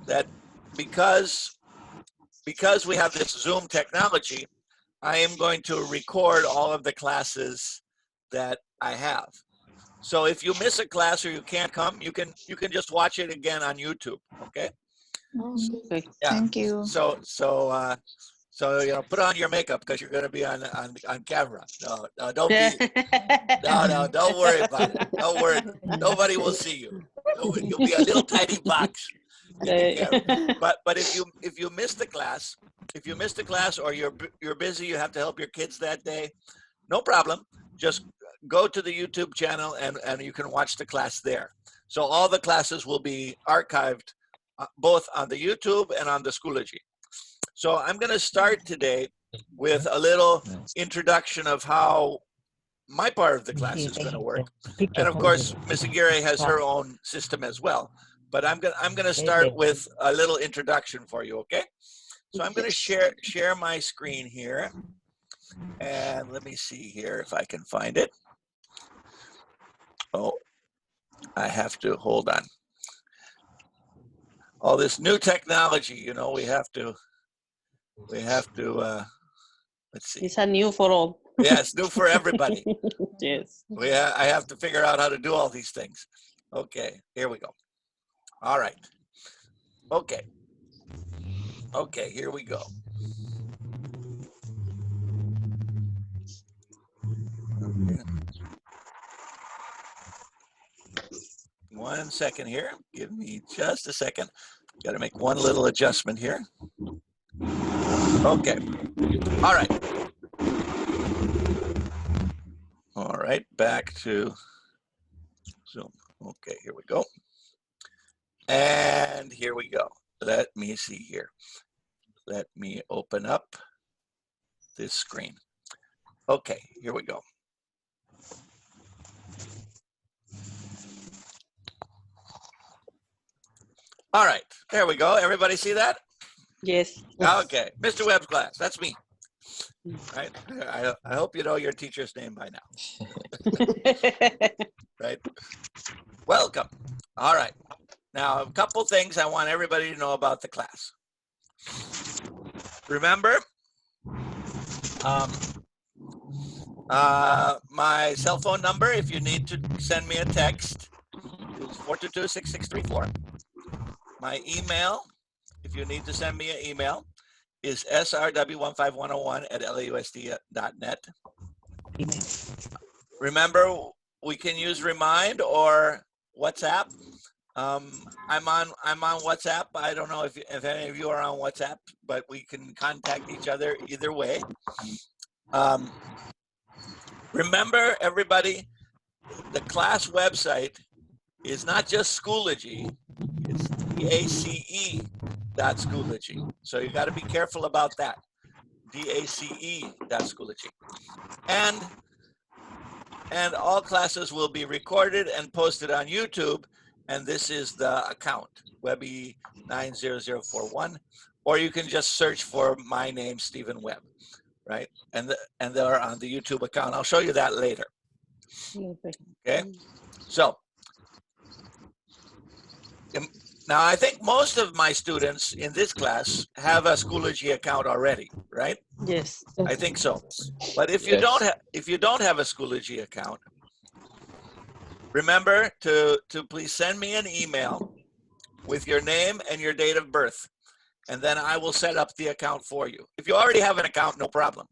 that because we have this Zoom technology, I am going to record all of the classes that I have. So if you miss a class or you can't come, you can just watch it again on YouTube. Okay. Okay. Yeah. Thank you. So you know, put on your makeup because you're going to be on camera. No, don't be. No, don't worry about it. Don't worry. Nobody will see you. You'll be a little tiny box in the camera. But if you miss the class, or you're busy, you have to help your kids that day, no problem. Just go to the YouTube channel and you can watch the class there. So all the classes will be archived both on the YouTube and on the Schoology. So I'm going to start today with a little introduction of how my part of the class is going to work. And of course, Ms. Aguirre has her own system as well. But I'm going to start with a little introduction for you, okay? So I'm going to share my screen here. And let me see here if I can find it. Oh, I have to, hold on. All this new technology, you know, we have to, let's see. It's a new for all. Yeah, it's new for everybody. Yes. I have to figure out how to do all these things. Okay, here we go. All right. Okay. Okay, here we go. Okay. 1 second here. Give me just a second. Got to make one little adjustment here. Okay. All right. All right, back to Zoom. Okay, here we go. And here we go. Let me see here. Let me open up this screen. Okay, here we go. All right, there we go. Everybody see that? Yes. Okay, Mr. Webb's class, that's me. Right? I hope you know your teacher's name by now. Right? Welcome. All right. Now, a couple things I want everybody to know about the class. Remember, my cell phone number, if you need to send me a text, is 422-6634. My email, if you need to send me an email, is srw15101@lausd.net. Remember, we can use Remind or WhatsApp. I'm on WhatsApp. I don't know if any of you are on WhatsApp, but we can contact each other either way. Remember, everybody, the class website is not just Schoology, it's DACE.Schoology. So you got to be careful about that. DACE.Schoology. And all classes will be recorded and posted on YouTube. And this is the account, Webby90041. Or you can just search for my name, Stephen Webb, right? And they're on the YouTube account. I'll show you that later. Okay, so now I think most of my students in this class have a Schoology account already, right? Yes. I think so. But if you don't have a Schoology account, remember to please send me an email with your name and your date of birth, and then I will set up the account for you. If you already have an account, no problem.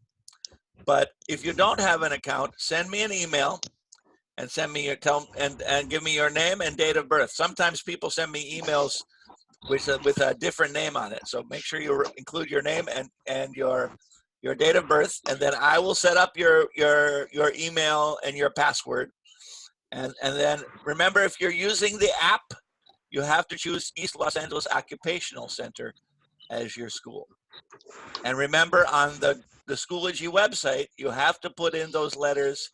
But if you don't have an account, send me an email and send me and give me your name and date of birth. Sometimes people send me emails with a different name on it. So make sure you include your name and your date of birth, and then I will set up your email and your password. And then remember, if you're using the app, you have to choose East Los Angeles Occupational Center as your school. And remember, on the Schoology website, you have to put in those letters,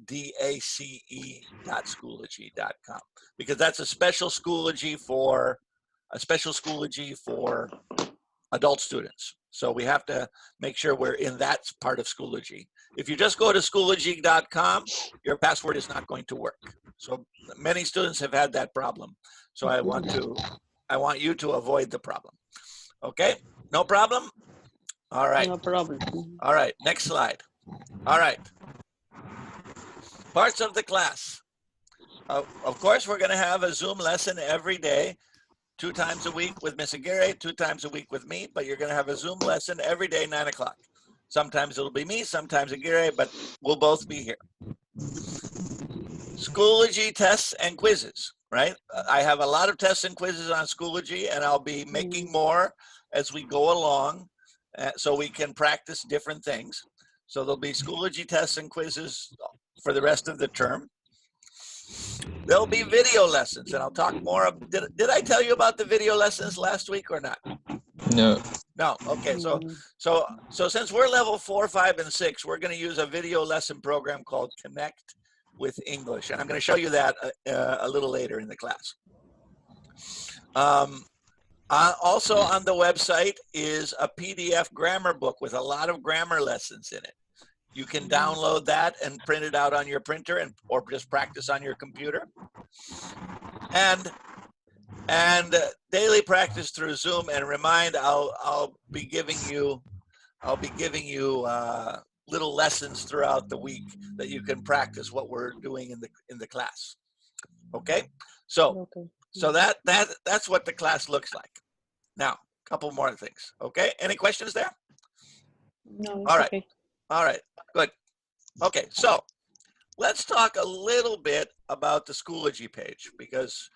DACE.Schoology.com, because that's a special Schoology for adult students. So we have to make sure we're in that part of Schoology. If you just go to Schoology.com, your password is not going to work. So many students have had that problem. So I want to I want you to avoid the problem. Okay, no problem? All right. No problem. All right, next slide. All right. Parts of the class. Of course, we're going to have a Zoom lesson every day, 2 times a week with Miss Aguirre, 2 times a week with me, but you're going to have a Zoom lesson every day, 9 o'clock. Sometimes it'll be me, sometimes Aguirre, but we'll both be here. Schoology tests and quizzes, right? I have a lot of tests and quizzes on Schoology, and I'll be making more as we go along so we can practice different things. So there'll be Schoology tests and quizzes for the rest of the term. There'll be video lessons, and I'll talk more. Did I tell you about the video lessons last week or not? No. No. Okay. So since we're level 4, 5, and 6, we're going to use a video lesson program called Connect with English, and I'm going to show you that a little later in the class. Also on the website is a PDF grammar book with a lot of grammar lessons in it. You can download that and print it out on your printer or just practice on your computer. And daily practice through Zoom. And remind, I'll be giving you little lessons throughout the week that you can practice what we're doing in the class. Okay, so that's what the class looks like. Now, a couple more things. Okay, any questions there? No, All right. okay. All right, good. Okay, so let's talk a little bit about the Schoology page, because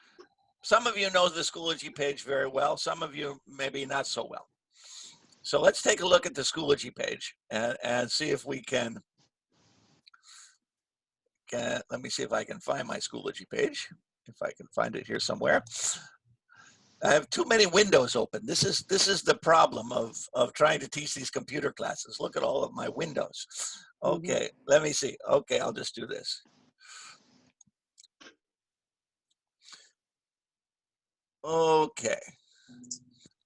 some of you know the Schoology page very well. Some of you maybe not so well. So let's take a look at the Schoology page and see if we can, let me see if I can find my Schoology page, if I can find it here somewhere. I have too many windows open. This is the problem of trying to teach these computer classes. Look at all of my windows. Okay, let me see. Okay, I'll just do this. Okay.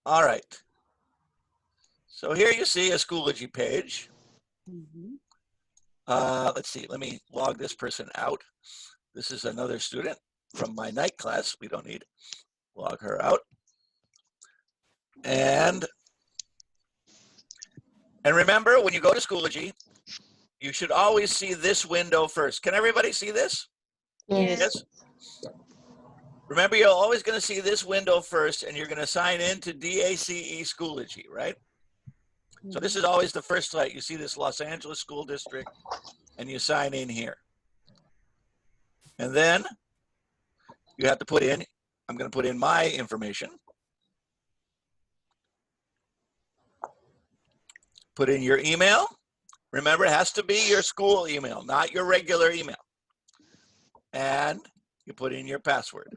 All right. So here you see a Schoology page. Let's see. Let me log this person out. This is another student from my night class. We don't need log her out. And remember, when you go to Schoology, you should always see this window first. Can everybody see this? Yes. Remember, you're always going to see this window first, and you're going to sign in to DACE Schoology, right? So this is always the first site. You see this Los Angeles School District, and you sign in here. And then you have to put in, I'm going to put in my information. Put in your email. Remember, it has to be your school email, not your regular email. And you put in your password.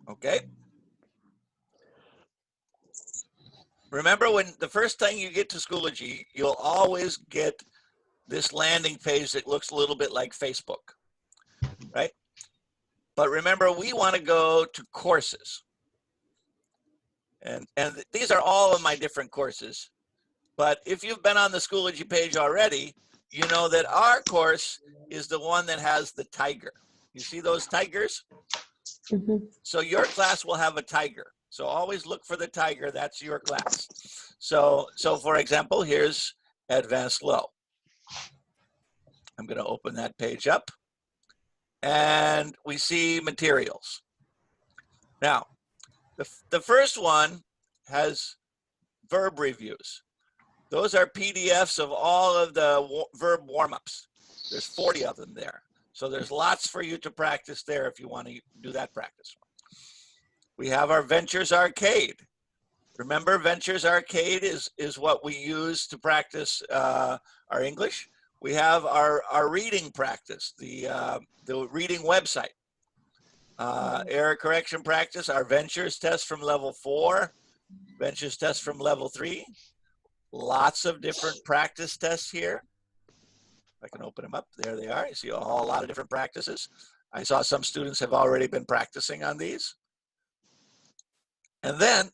Okay. Remember, when the first time you get to Schoology, you'll always get this landing page that looks a little bit like Facebook, right? But remember, we want to go to courses. And these are all of my different courses. But if you've been on the Schoology page already, you know that our course is the one that has the tiger. You see those tigers? So your class will have a tiger. So always look for the tiger. That's your class. So for example, here's Advanced Low. I'm going to open that page up. And we see materials. Now, the first one has verb reviews. Those are PDFs of all of the verb warm-ups. There's 40 of them there. So there's lots for you to practice there if you want to do that practice. We have our Ventures Arcade. Remember, Ventures Arcade is what we use to practice our English. We have our reading practice, the reading website. Error correction practice, our Ventures test from level 4, Ventures test from level 3. Lots of different practice tests here. I can open them up. There they are. You see a whole lot of different practices. I saw some students have already been practicing on these. And then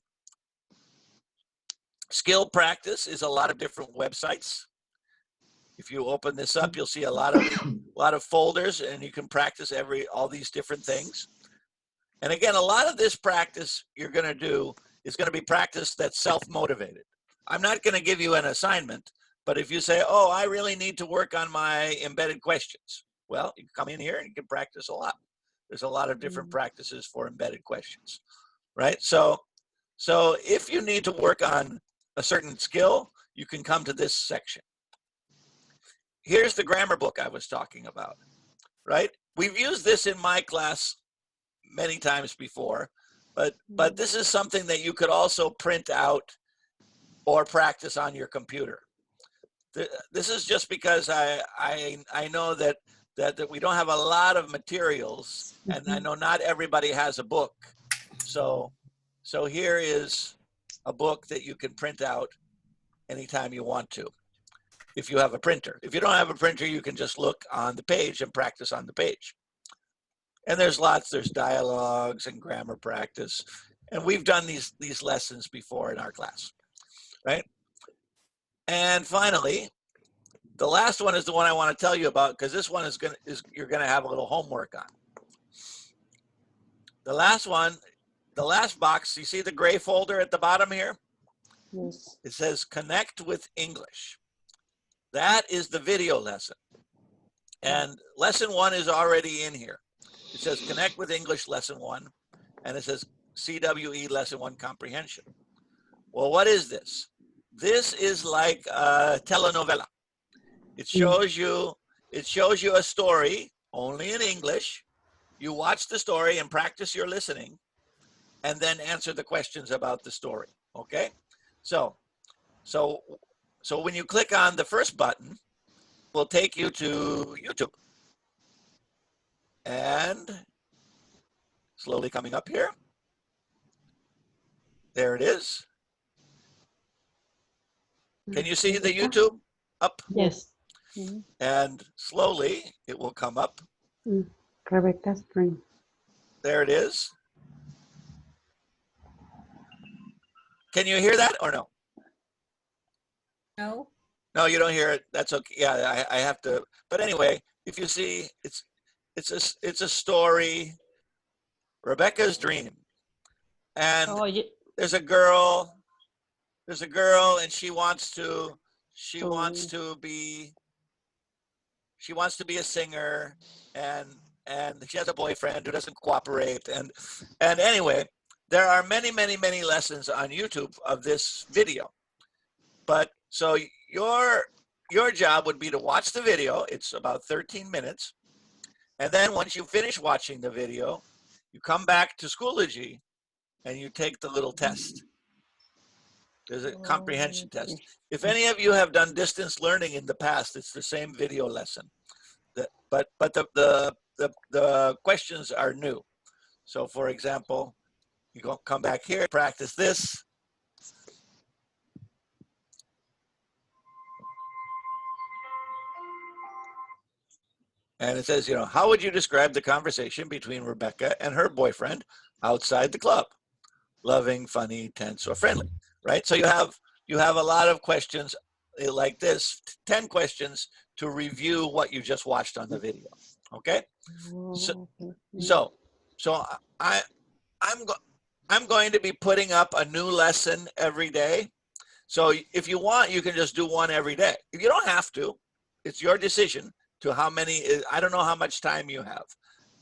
skill practice is a lot of different websites. If you open this up, you'll see a lot of folders, and you can practice all these different things. And again, a lot of this practice you're going to do is going to be practice that's self-motivated. I'm not going to give you an assignment, but if you say, oh, I really need to work on my embedded questions, well, you can come in here and you can practice a lot. There's a lot of different practices for embedded questions, right? So if you need to work on a certain skill, you can come to this section. Here's the grammar book I was talking about, right? We've used this in my class many times before, but this is something that you could also print out or practice on your computer. This is just because I know that we don't have a lot of materials, and I know not everybody has a book. So here is a book that you can print out anytime you want to, if you have a printer. If you don't have a printer, you can just look on the page and practice on the page. And there's dialogues and grammar practice. And we've done these lessons before in our class, right? And finally, the last one is the one I want to tell you about, because this one you're gonna have a little homework on. The last one, the last box, you see the gray folder at the bottom here? Yes. It says Connect with English. That is the video lesson. And lesson 1 is already in here. It says Connect with English Lesson 1, and it says CWE Lesson 1 Comprehension. Well, what is this? This is like a telenovela. It shows you a story only in English. You watch the story and practice your listening, and then answer the questions about the story. Okay? So when you click on the first button, it will take you to YouTube. And slowly coming up here. There it is. Can you see the YouTube up? Yes. And slowly it will come up. Rebecca's dream. There it is. Can you hear that or no? No. No, you don't hear it. That's okay. Yeah, I have to. But anyway, if you see, it's a story, Rebecca's dream, and there's a girl, and she wants to be a singer, and she has a boyfriend who doesn't cooperate, and anyway, there are many lessons on YouTube of this video. But so your job would be to watch the video. It's about 13 minutes. And then once you finish watching the video, you come back to Schoology and you take the little test. There's a comprehension test. If any of you have done distance learning in the past, it's the same video lesson. But the questions are new. So for example, you come back here, practice this. And it says, how would you describe the conversation between Rebecca and her boyfriend outside the club? Loving, funny, tense, or friendly, right? So you have a lot of questions like this, 10 questions to review what you just watched on the video, okay? So I'm going to be putting up a new lesson every day. So if you want, you can just do one every day. If you don't have to, it's your decision to how many. I don't know how much time you have,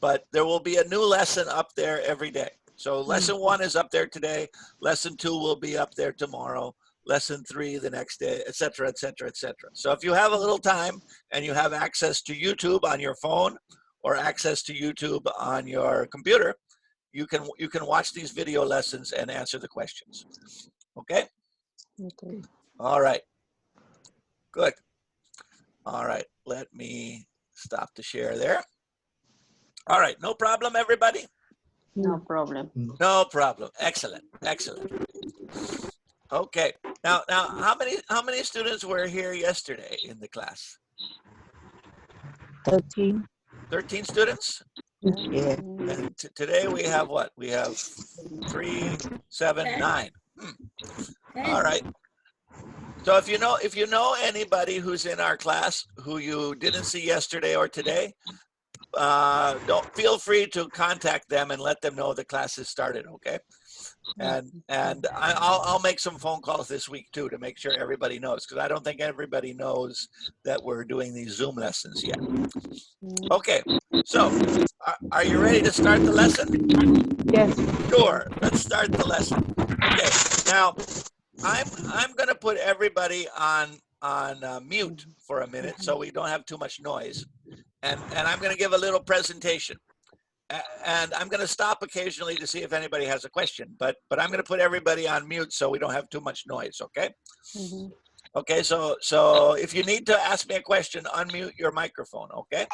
but there will be a new lesson up there every day. So lesson 1 is up there today. Lesson 2 will be up there tomorrow. Lesson 3 the next day, et cetera, et cetera, et cetera. So if you have a little time and you have access to YouTube on your phone or access to YouTube on your computer, you can watch these video lessons and answer the questions. Okay? Okay. All right. Good. All right. Let me stop the share there. All right. No problem, everybody? No problem. No problem. Excellent. Excellent. Okay. Now, how many students were here yesterday in the class? 13. 13 students? Yeah. And today we have what? We have 3, 7, 9. All right. So if you know anybody who's in our class who you didn't see yesterday or today, don't feel free to contact them and let them know the class has started. Okay. And I'll make some phone calls this week too to make sure everybody knows, because I don't think everybody knows that we're doing these Zoom lessons yet. Okay, so are you ready to start the lesson? Yes. Sure. Let's start the lesson. Okay. Now I'm going to put everybody on mute for a minute so we don't have too much noise, and I'm going to give a little presentation. And I'm going to stop occasionally to see if anybody has a question, but I'm going to put everybody on mute so we don't have too much noise, okay? Okay, so if you need to ask me a question, unmute your microphone, okay?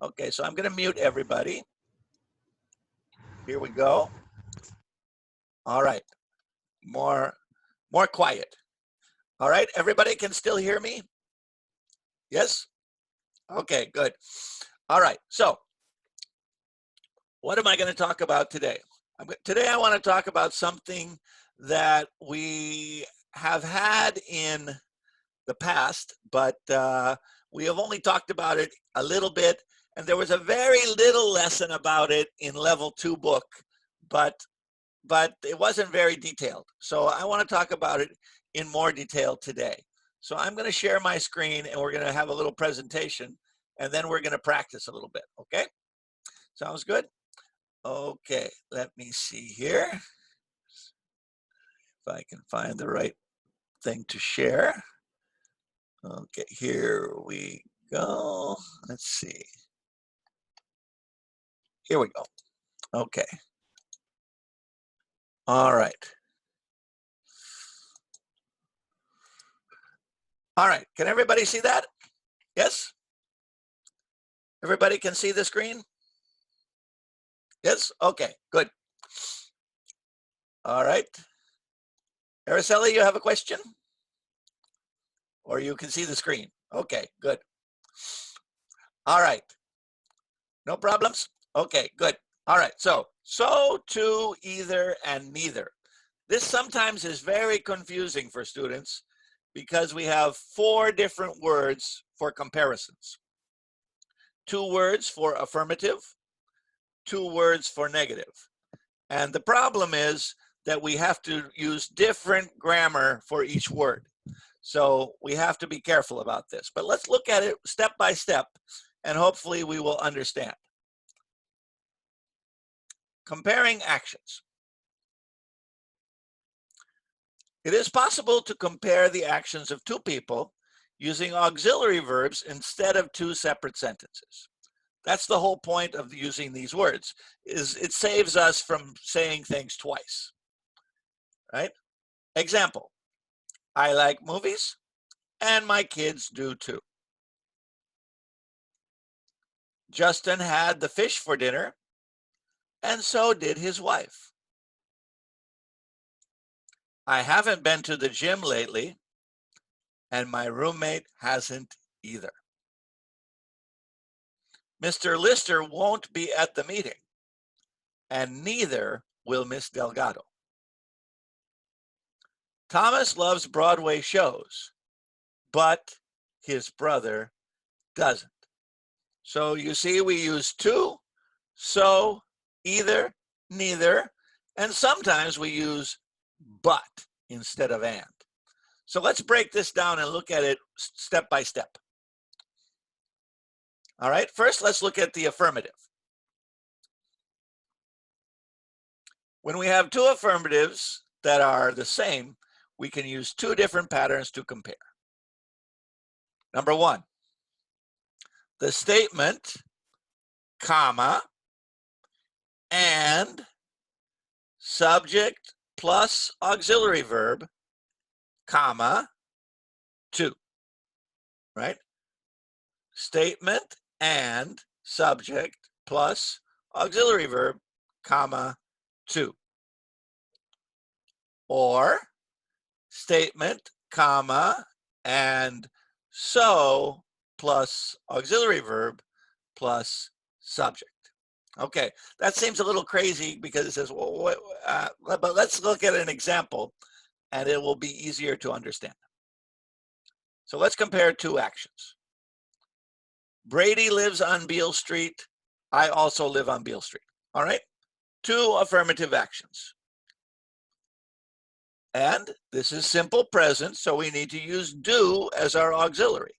Okay, so I'm going to mute everybody. Here we go. All right, more quiet. All right, everybody can still hear me? Yes? Okay, good. All right, so what am I going to talk about today? Today I want to talk about something that we have had in the past, but we have only talked about it a little bit, and there was a very little lesson about it in level 2 book, but it wasn't very detailed. So I want to talk about it in more detail today. So I'm going to share my screen and we're going to have a little presentation, and then we're going to practice a little bit, okay? Sounds good? Okay, let me see here if I can find the right thing to share. Okay, here we go. Let's see. Here we go. Okay. All right. All right, can everybody see that? Yes? Everybody can see the screen? Yes? Okay, good. All right. Araceli, you have a question? Or you can see the screen? Okay, good. All right. No problems? Okay, good. All right, so, to, either, and neither. This sometimes is very confusing for students because we have 4 different words for comparisons. 2 words for affirmative, 2 words for negative. And the problem is that we have to use different grammar for each word. So we have to be careful about this. But let's look at it step by step, and hopefully we will understand. Comparing actions. It is possible to compare the actions of 2 people using auxiliary verbs instead of 2 separate sentences. That's the whole point of using these words, is it saves us from saying things twice, right? Example, I like movies and my kids do too. Justin had the fish for dinner and so did his wife. I haven't been to the gym lately and my roommate hasn't either. Mr. Lister won't be at the meeting, and neither will Miss Delgado. Thomas loves Broadway shows, but his brother doesn't. So you see, we use to, so, either, neither, and sometimes we use but instead of and. So let's break this down and look at it step by step. All right, first let's look at the affirmative. When we have 2 affirmatives that are the same, we can use 2 different patterns to compare. Number 1, the statement, comma, and subject plus auxiliary verb, comma, to, right? Statement and subject plus auxiliary verb, comma, to. Or statement, comma, and so plus auxiliary verb plus subject. Okay, that seems a little crazy because it says, well, but let's look at an example and it will be easier to understand. So let's compare two actions. Brady lives on Beale Street. I also live on Beale Street. All right? Two affirmative actions. And this is simple present, so we need to use do as our auxiliary.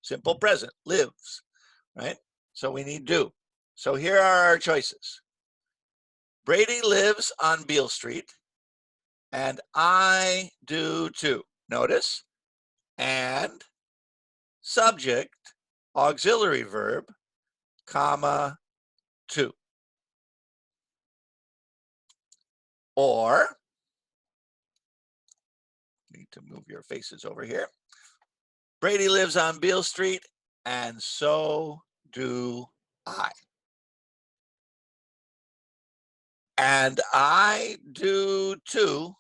Simple present, lives, right? So we need do. So here are our choices. Brady lives on Beale Street, and I do too. Notice, and subject, auxiliary verb, comma, to. Or, need to move your faces over here. Brady lives on Beale Street, and so do I. And I do too,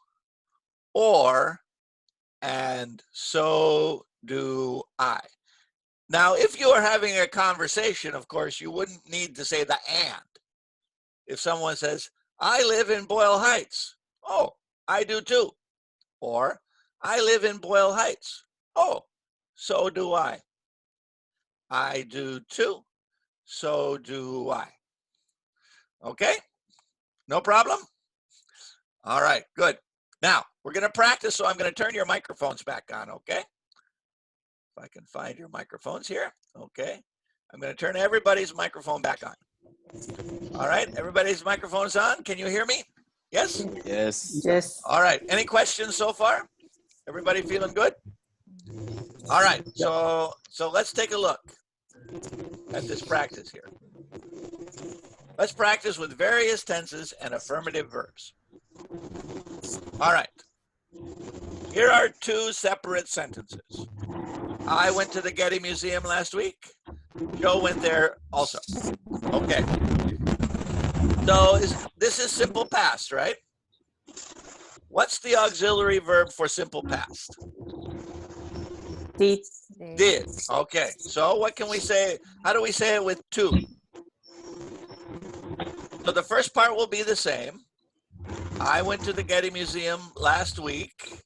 or, and so do I. Now, if you are having a conversation, of course, you wouldn't need to say the and. If someone says, I live in Boyle Heights. Oh, I do too. Or, I live in Boyle Heights. Oh, so do I. I do too. So do I. Okay? No problem? All right, good. Now, we're going to practice, so I'm going to turn your microphones back on, okay? If I can find your microphones here. Okay. I'm going to turn everybody's microphone back on. All right, everybody's microphone's on. Can you hear me? Yes? Yes. Yes. All right, any questions so far? Everybody feeling good? All right, so let's take a look at this practice here. Let's practice with various tenses and affirmative verbs. All right, here are two separate sentences. I went to the Getty Museum last week. Joe went there also. Okay. So this is simple past, right? What's the auxiliary verb for simple past? Did. Did. Okay. So what can we say? How do we say it with to? So the first part will be the same. I went to the Getty Museum last week,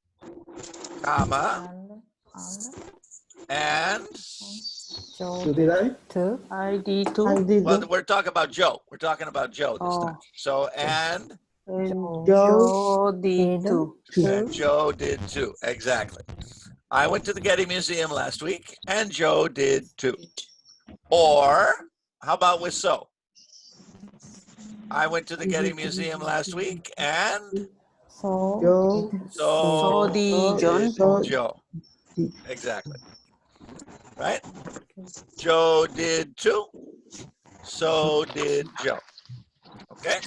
comma, and So did I? Too. I did too. I did. well, we're talking about Joe. We're talking about Joe this time. So and Joe did too. and Joe did too. Exactly. I went to the Getty Museum last week, and Joe did too. Or how about with so? I went to the Getty Museum last week, and So So did John. Joe. Exactly. Right? Joe did too. So did Joe. Okay?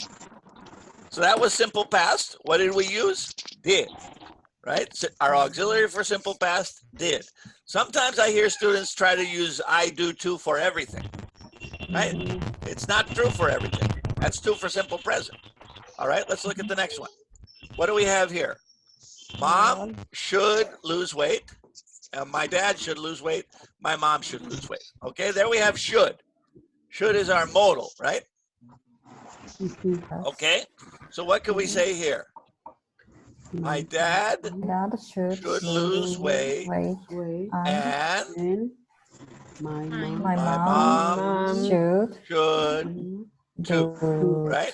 So that was simple past. What did we use? Did. Right? So our auxiliary for simple past, did. Sometimes I hear students try to use I do too for everything. Right? It's not true for everything. That's true for simple present. All right, let's look at the next one. What do we have here? Mom should lose weight. My dad should lose weight. My mom should lose weight. Okay, there we have should. Should is our modal, right? Okay, so what can we say here? My dad should lose weight, and my my mom should too, right?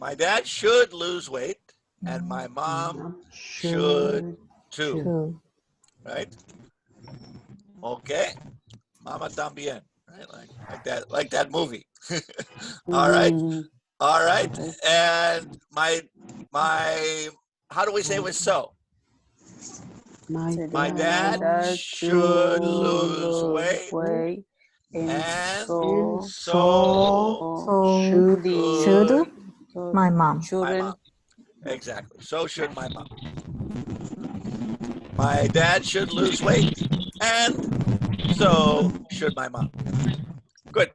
My dad should lose weight, and my mom should too, right? Okay, mama también, right? Like that movie. All right, all right. And my, how do we say with so? My dad should lose weight, and so should my mom. my mom. Exactly. So should my mom. My dad should lose weight, and so should my mom. Good.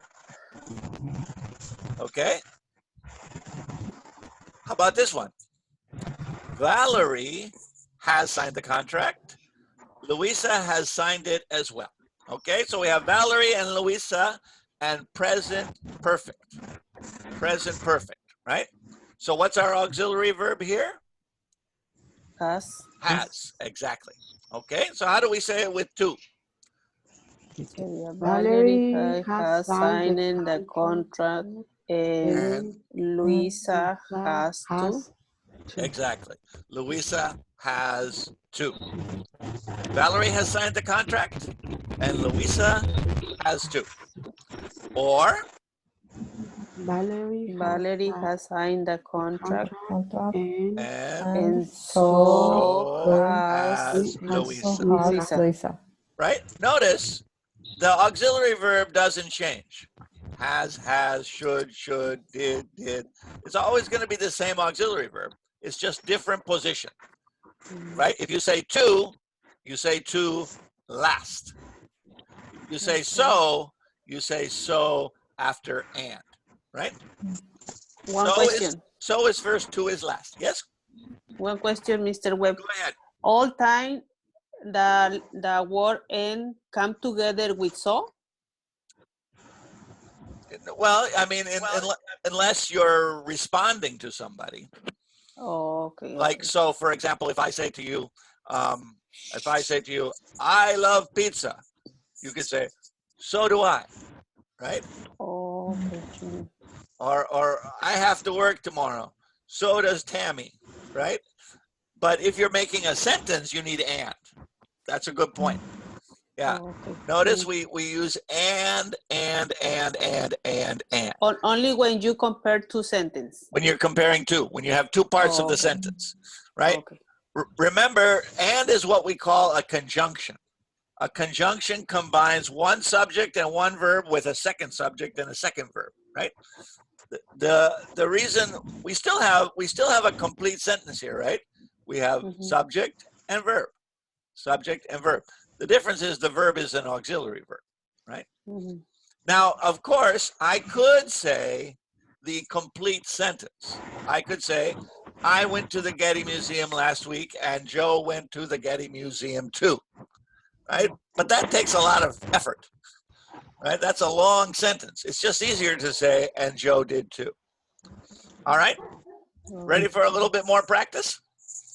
Okay. How about this one? Valerie has signed the contract. Luisa has signed it as well. Okay, so we have Valerie and Luisa and present perfect. Present perfect, right? So what's our auxiliary verb here? Has. Has, exactly. Okay, so how do we say it with two? Valerie has signed the contract And Luisa has two. exactly. Luisa has two. Valerie has signed the contract and Luisa has two. Or Valerie has signed the contract and so has Luisa. Right? Notice the auxiliary verb doesn't change. Has, should, did. It's always going to be the same auxiliary verb. It's just different position. Right? If you say to, you say to last. You say so after and. Right? One question. So is first, to is last. Yes? One question, Mr. Webb. Go ahead. All time the word and come together with so? Well, I mean, unless you're responding to somebody. Oh, okay. Like, so for example, if I say to you, I love pizza, you could say, so do I, right? Oh, okay. Or I have to work tomorrow, so does Tammy, right? But if you're making a sentence, you need and. That's a good point. Yeah. Oh, okay. Notice we use and. Only when you compare two sentences. When you're comparing two, when you have two parts of the sentence, right? Okay. Remember, and is what we call a conjunction. A conjunction combines one subject and one verb with a second subject and a second verb, right? The reason we still have a complete sentence here, right? We have subject and verb. Subject and verb. The difference is the verb is an auxiliary verb, right? Now, of course, I could say the complete sentence. I could say, I went to the Getty Museum last week and Joe went to the Getty Museum too, right? But that takes a lot of effort, right? That's a long sentence. It's just easier to say, and Joe did too. All right? Ready for a little bit more practice?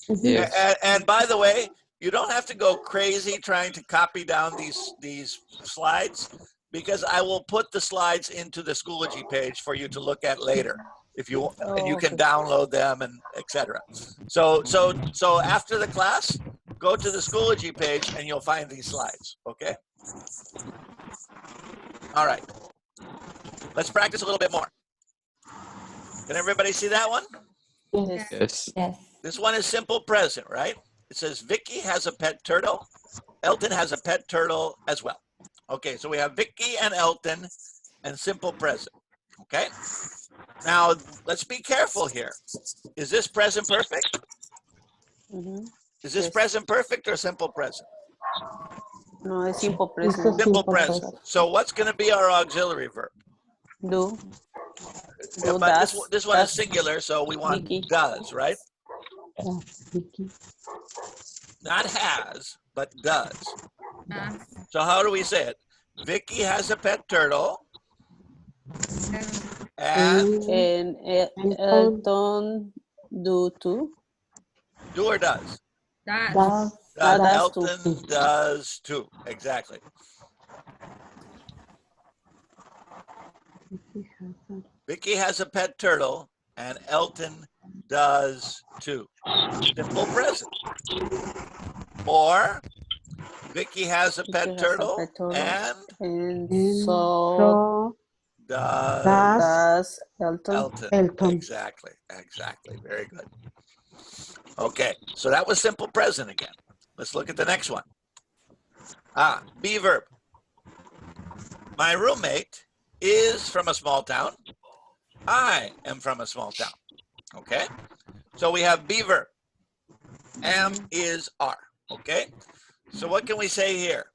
Yes. And by the way, you don't have to go crazy trying to copy down these slides, because I will put the slides into the Schoology page for you to look at later, if you want, and you can download them and etc. So after the class, go to the Schoology page and you'll find these slides. Okay. All right. Let's practice a little bit more. Can everybody see that one? Yes. This one is simple present, right? It says Vicky has a pet turtle. Elton has a pet turtle as well. Okay, so we have Vicky and Elton and simple present. Okay. Now let's be careful here. Is this present perfect? Is this present perfect or simple present? No, it's simple present. Simple present. So what's going to be our auxiliary verb? Do. But Does. this one is singular, so we want Vicky. does, right? Not has, but does. So how do we say it? Vicky has a pet turtle. And Elton do too. do or does? Does. Elton does too. Exactly. Vicky has a pet turtle and Elton does too. Simple present. Or Vicky has a pet turtle and so does Elton. Exactly. Very good. Okay, so that was simple present again. Let's look at the next one. Be verb. My roommate is from a small town. I am from a small town. Okay, so we have be verb. Am, is, are. Okay, so what can we say here?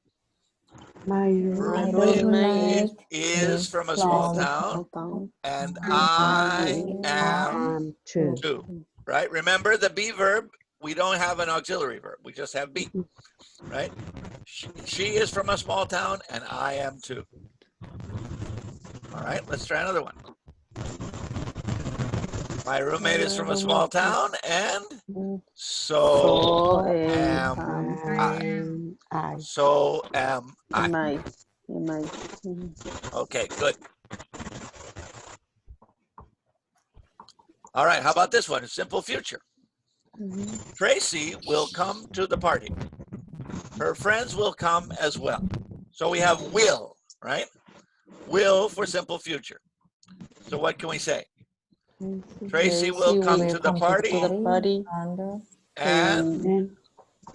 My roommate is from a small town, and I am too. Right? Remember the be verb, we don't have an auxiliary verb. We just have be. Right? She is from a small town, and I am too. All right, let's try another one. My roommate is from a small town, and So so am I. So am I. am I. Mhm. Okay, good. All right, how about this one? Simple future. Mhm. Tracy will come to the party. Her friends will come as well. So we have will, right? Will for simple future. So what can we say? Tracy will come to the party, and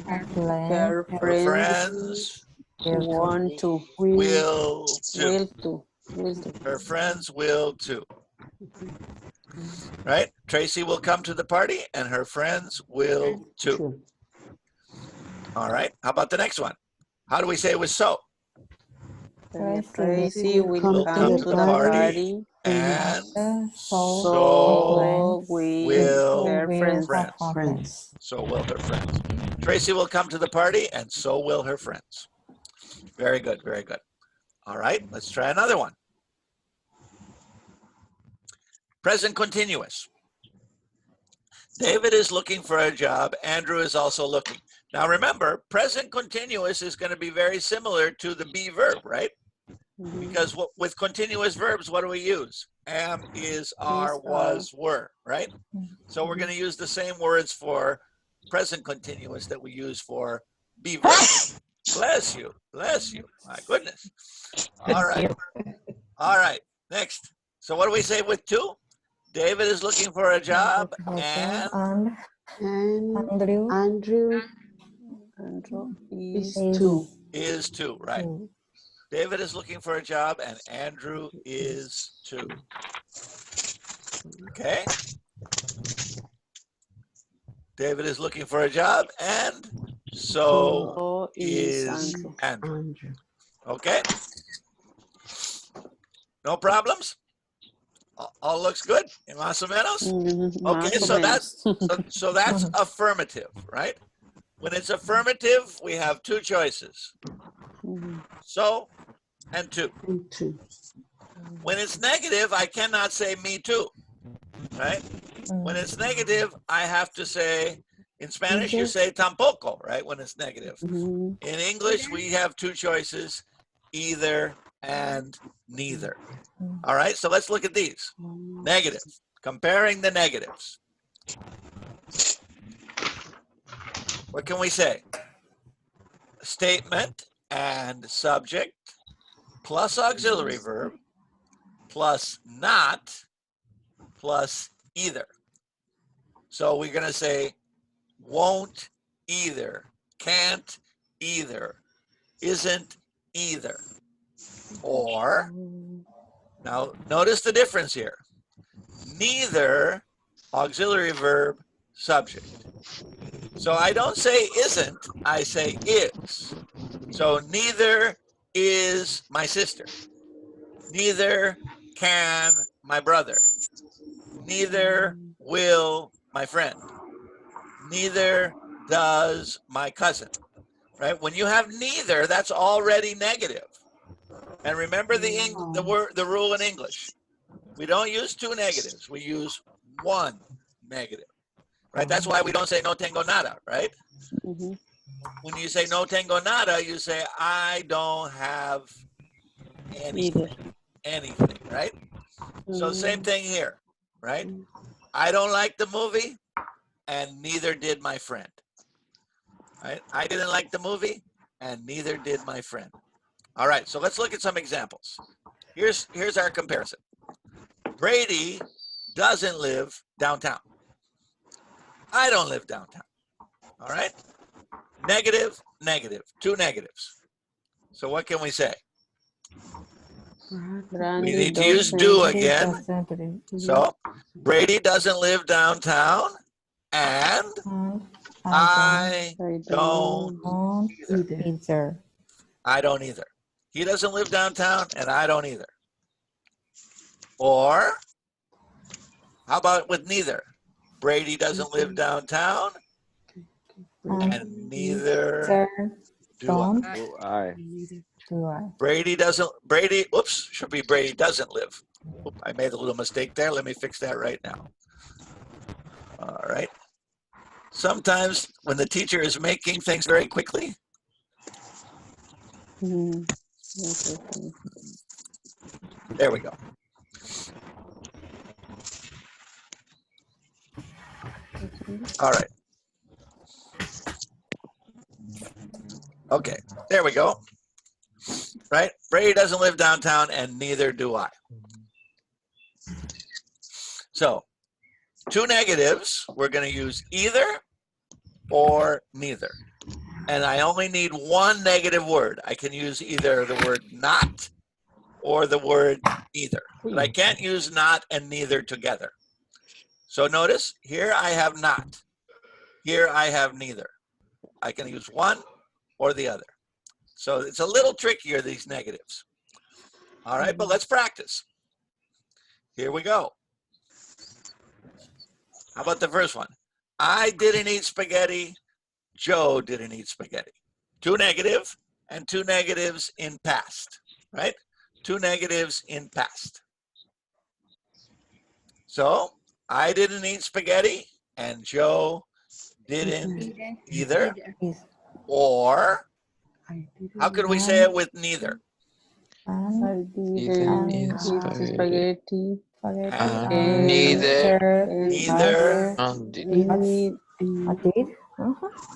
Her her friends friends want to. will too. Will to. Will to. Her friends will too. Right? Tracy will come to the party, and her friends will too. All right. How about the next one? How do we say it was so? Tracy will Will come to the party. and so So will her friends. friends. So will her friends. Tracy will come to the party, and so will her friends. Very good, very good. All right, let's try another one. Present continuous. David is looking for a job. Andrew is also looking. Now remember, present continuous is going to be very similar to the be verb, right? Because with continuous verbs, what do we use? Am, is, are, was, were, right? So we're going to use the same words for present continuous that we use for be verb. Bless you, bless you. My goodness. All right. All right, next. So what do we say with to? David is looking for a job, and Andrew Is to. is to, right? David is looking for a job, and Andrew is too. Okay? David is looking for a job, and so is Andrew. Okay? No problems? All looks good? Más o menos? Okay, so that's affirmative, right? When it's affirmative, we have two choices. So and to. When it's negative, I cannot say me too, right? When it's negative, I have to say, in Spanish, you say tampoco, right? When it's negative. In English, we have two choices, either and neither. All right, so let's look at these. Negative, comparing the negatives. What can we say? Statement and subject plus auxiliary verb plus not plus either. So we're going to say won't either, can't either, isn't either. Or, now notice the difference here. Neither, auxiliary verb, subject. So I don't say isn't, I say is. So neither is my sister. Neither can my brother. Neither will my friend. Neither does my cousin. Right? When you have neither, that's already negative. And remember the rule in English. We don't use two negatives. We use one negative. Right? That's why we don't say no tengo nada, right? When you say no tengo nada, you say I don't have anything. Anything, right? So same thing here, right? I don't like the movie, and neither did my friend. Right? I didn't like the movie, and neither did my friend. All right, so let's look at some examples. Here's our comparison. Brady doesn't live downtown. I don't live downtown. All right? Negative, negative, two negatives. So what can we say? We need to use do again. So Brady doesn't live downtown, and I don't either. I don't either. He doesn't live downtown, and I don't either. Or how about with neither? Brady doesn't live downtown, and neither do I. Brady, oops, should be Brady doesn't live. I made a little mistake there. Let me fix that right now. All right. Sometimes when the teacher is making things very quickly, there we go. All right. Okay, there we go. Right? Brady doesn't live downtown and neither do I. So, two negatives, we're going to use either or neither. And I only need one negative word. I can use either the word not or the word neither. But I can't use not and neither together. So notice, here I have not. Here I have neither. I can use one or the other. So it's a little trickier, these negatives. All right, but let's practice. Here we go. How about the first one? I didn't eat spaghetti. Joe didn't eat spaghetti. Two negative and two negatives in past, right? Two negatives in past. So I didn't eat spaghetti and Joe didn't either. Or how could we say it with neither? I Didn't didn't eat eat spaghetti. spaghetti. And Neither. neither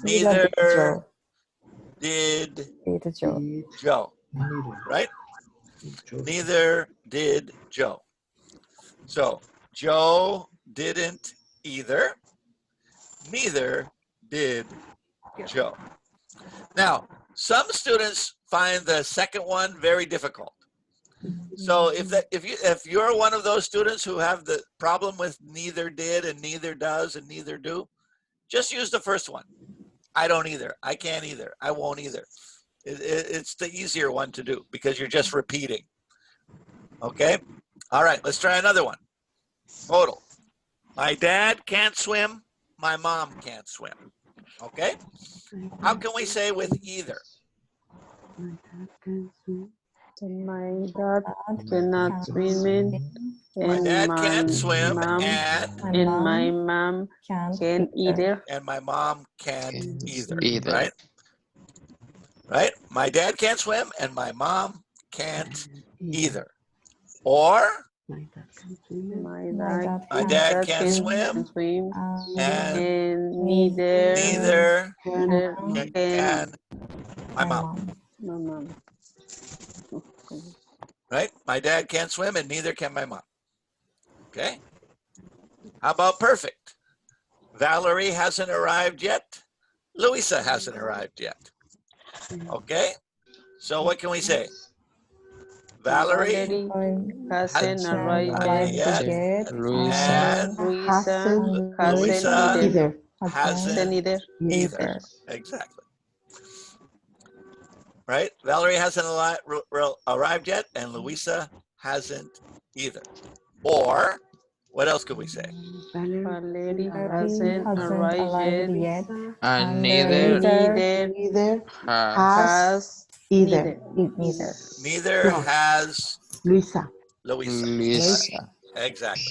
Neither did Joe. Joe, right? Neither did Joe. So Joe didn't either. Neither did Joe. Now, some students find the second one very difficult. So if you're one of those students who have the problem with neither did and neither does and neither do, just use the first one. I don't either. I can't either. I won't either. It's the easier one to do because you're just repeating. Okay? All right, let's try another one. Total. My dad can't swim. My mom can't swim. Okay? How can we say with either? My dad cannot swim My and dad can't swim mom and my mom can either. my mom can't either. Either. Right? Right? My dad can't swim and my mom can't either. Or my dad can't swim and neither can my mom. Right? My dad can't swim and neither can my mom. Okay? How about perfect? Valerie hasn't arrived yet. Louisa hasn't arrived yet. Okay? So what can we say? Valerie hasn't arrived yet. and Louisa hasn't either. Exactly. Right? Valerie hasn't arrived yet, and Louisa hasn't either. Or, what else could we say? Valerie hasn't arrived yet. And neither has Neither. Neither has Luisa. Lisa. Exactly.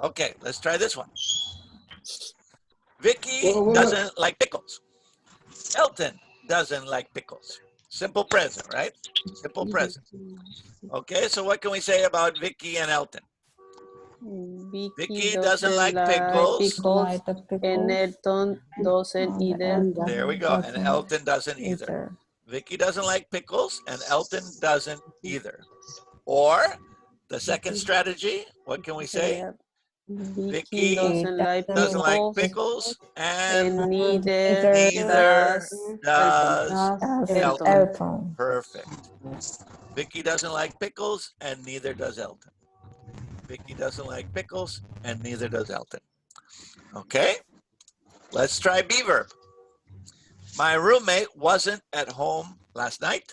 Okay, let's try this one. Vicky doesn't like pickles. Elton doesn't like pickles. Simple present, right? Simple present. Okay, so what can we say about Vicky and Elton? Vicky doesn't like pickles. And Elton doesn't either. There we go. And Elton doesn't either. Vicky doesn't like pickles and Elton doesn't either. Or the second strategy, what can we say? Vicky doesn't like pickles and neither does Elton. Perfect. Vicky doesn't like pickles and neither does Elton. Vicky doesn't like pickles and neither does Elton. Okay, let's try be verb. My roommate wasn't at home last night.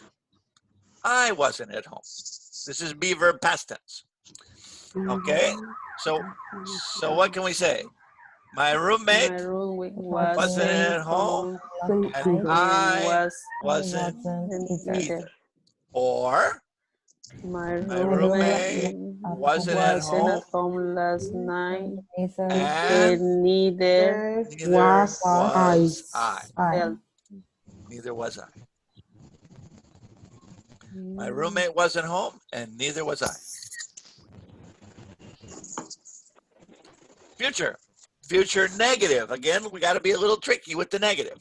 I wasn't at home. This is be verb past tense. Okay, so what can we say? My roommate wasn't at home and I wasn't either. Or My My roommate wasn't at home, last night, and and neither neither was I. felt. Neither was I. My roommate wasn't home, and neither was I. Future. Future negative. Again, we got to be a little tricky with the negative.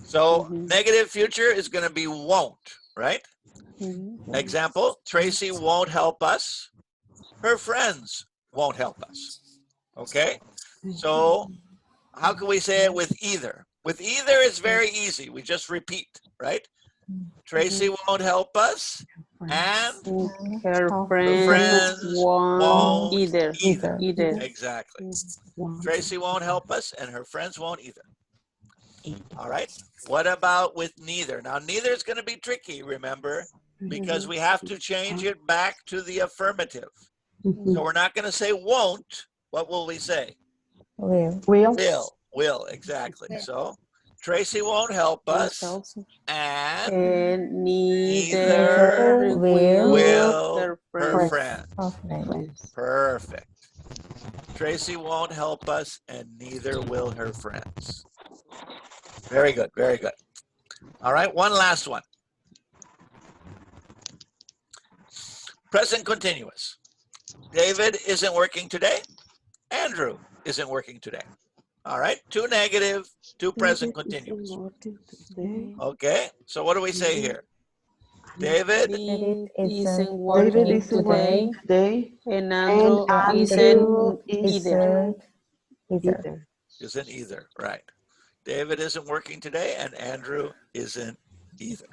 So negative future is going to be won't, right? Example, Tracy won't help us. Her friends won't help us. Okay? So how can we say it with either? With either, it's very easy. We just repeat, right? Tracy won't help us, and Her friends friends won't won't either. Exactly. Tracy won't help us, and her friends won't either. All right. What about with neither? Now, neither is going to be tricky, remember, because we have to change it back to the affirmative. So we're not going to say won't. What will we say? Will, exactly. So Tracy won't help us, and neither will her friends. Perfect. Tracy won't help us, and neither will her friends. Very good, very good. All right, one last one. Present continuous. David isn't working today. Andrew isn't working today. All right, two negative, two present continuous. Okay, so what do we say here? David isn't working today, and Andrew isn't either. Isn't either, right. David isn't working today, and Andrew isn't either.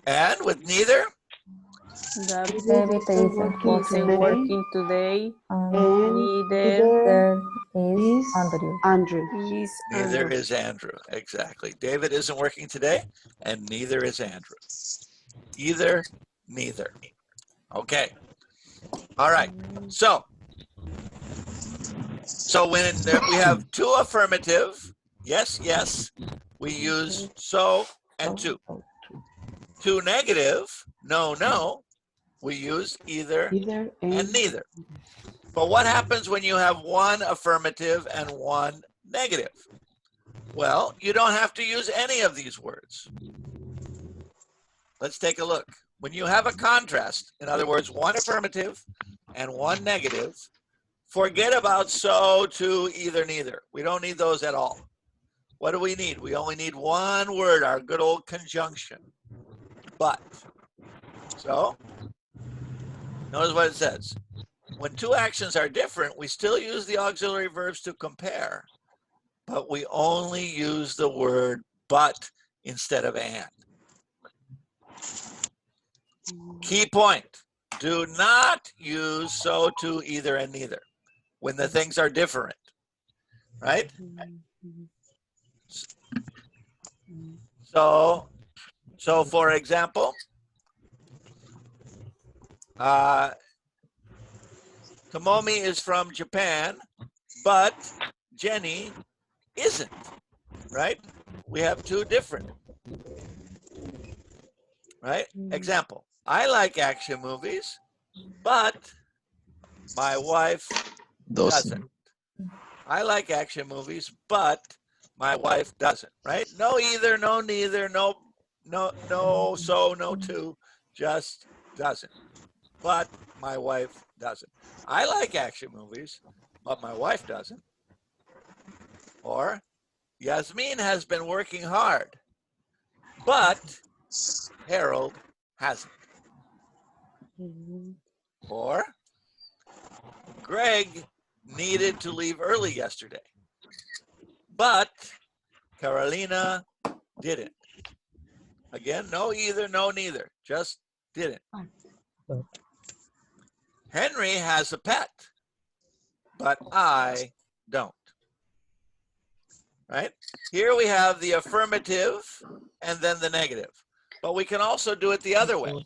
And with neither? David isn't working today, neither is Andrew. Neither is Andrew, exactly. David isn't working today, and neither is Andrew. Either, neither. Okay. All right. So when we have two affirmative, yes, yes, we use so and to. Two negative, no, no, we use either and neither. But what happens when you have one affirmative and one negative? Well, you don't have to use any of these words. Let's take a look. When you have a contrast, in other words, one affirmative and one negative, forget about so, to, either, neither. We don't need those at all. What do we need? We only need one word, our good old conjunction, but. So, notice what it says. When two actions are different, we still use the auxiliary verbs to compare, but we only use the word but instead of and. Key point, do not use so, to, either, and neither when the things are different, right? So for example, Tomomi is from Japan, but Jenny isn't, right? We have two different, right? Example, I like action movies, but my wife doesn't. I like action movies, but my wife doesn't, right? No either, no neither, no so, no to, just doesn't. But my wife doesn't. I like action movies, but my wife doesn't. Or Yasmin has been working hard, but Harold hasn't. Or Greg needed to leave early yesterday, but Carolina didn't. Again, no either, no neither, just didn't. Henry has a pet, but I don't. Right? Here we have the affirmative and then the negative. But we can also do it the other way.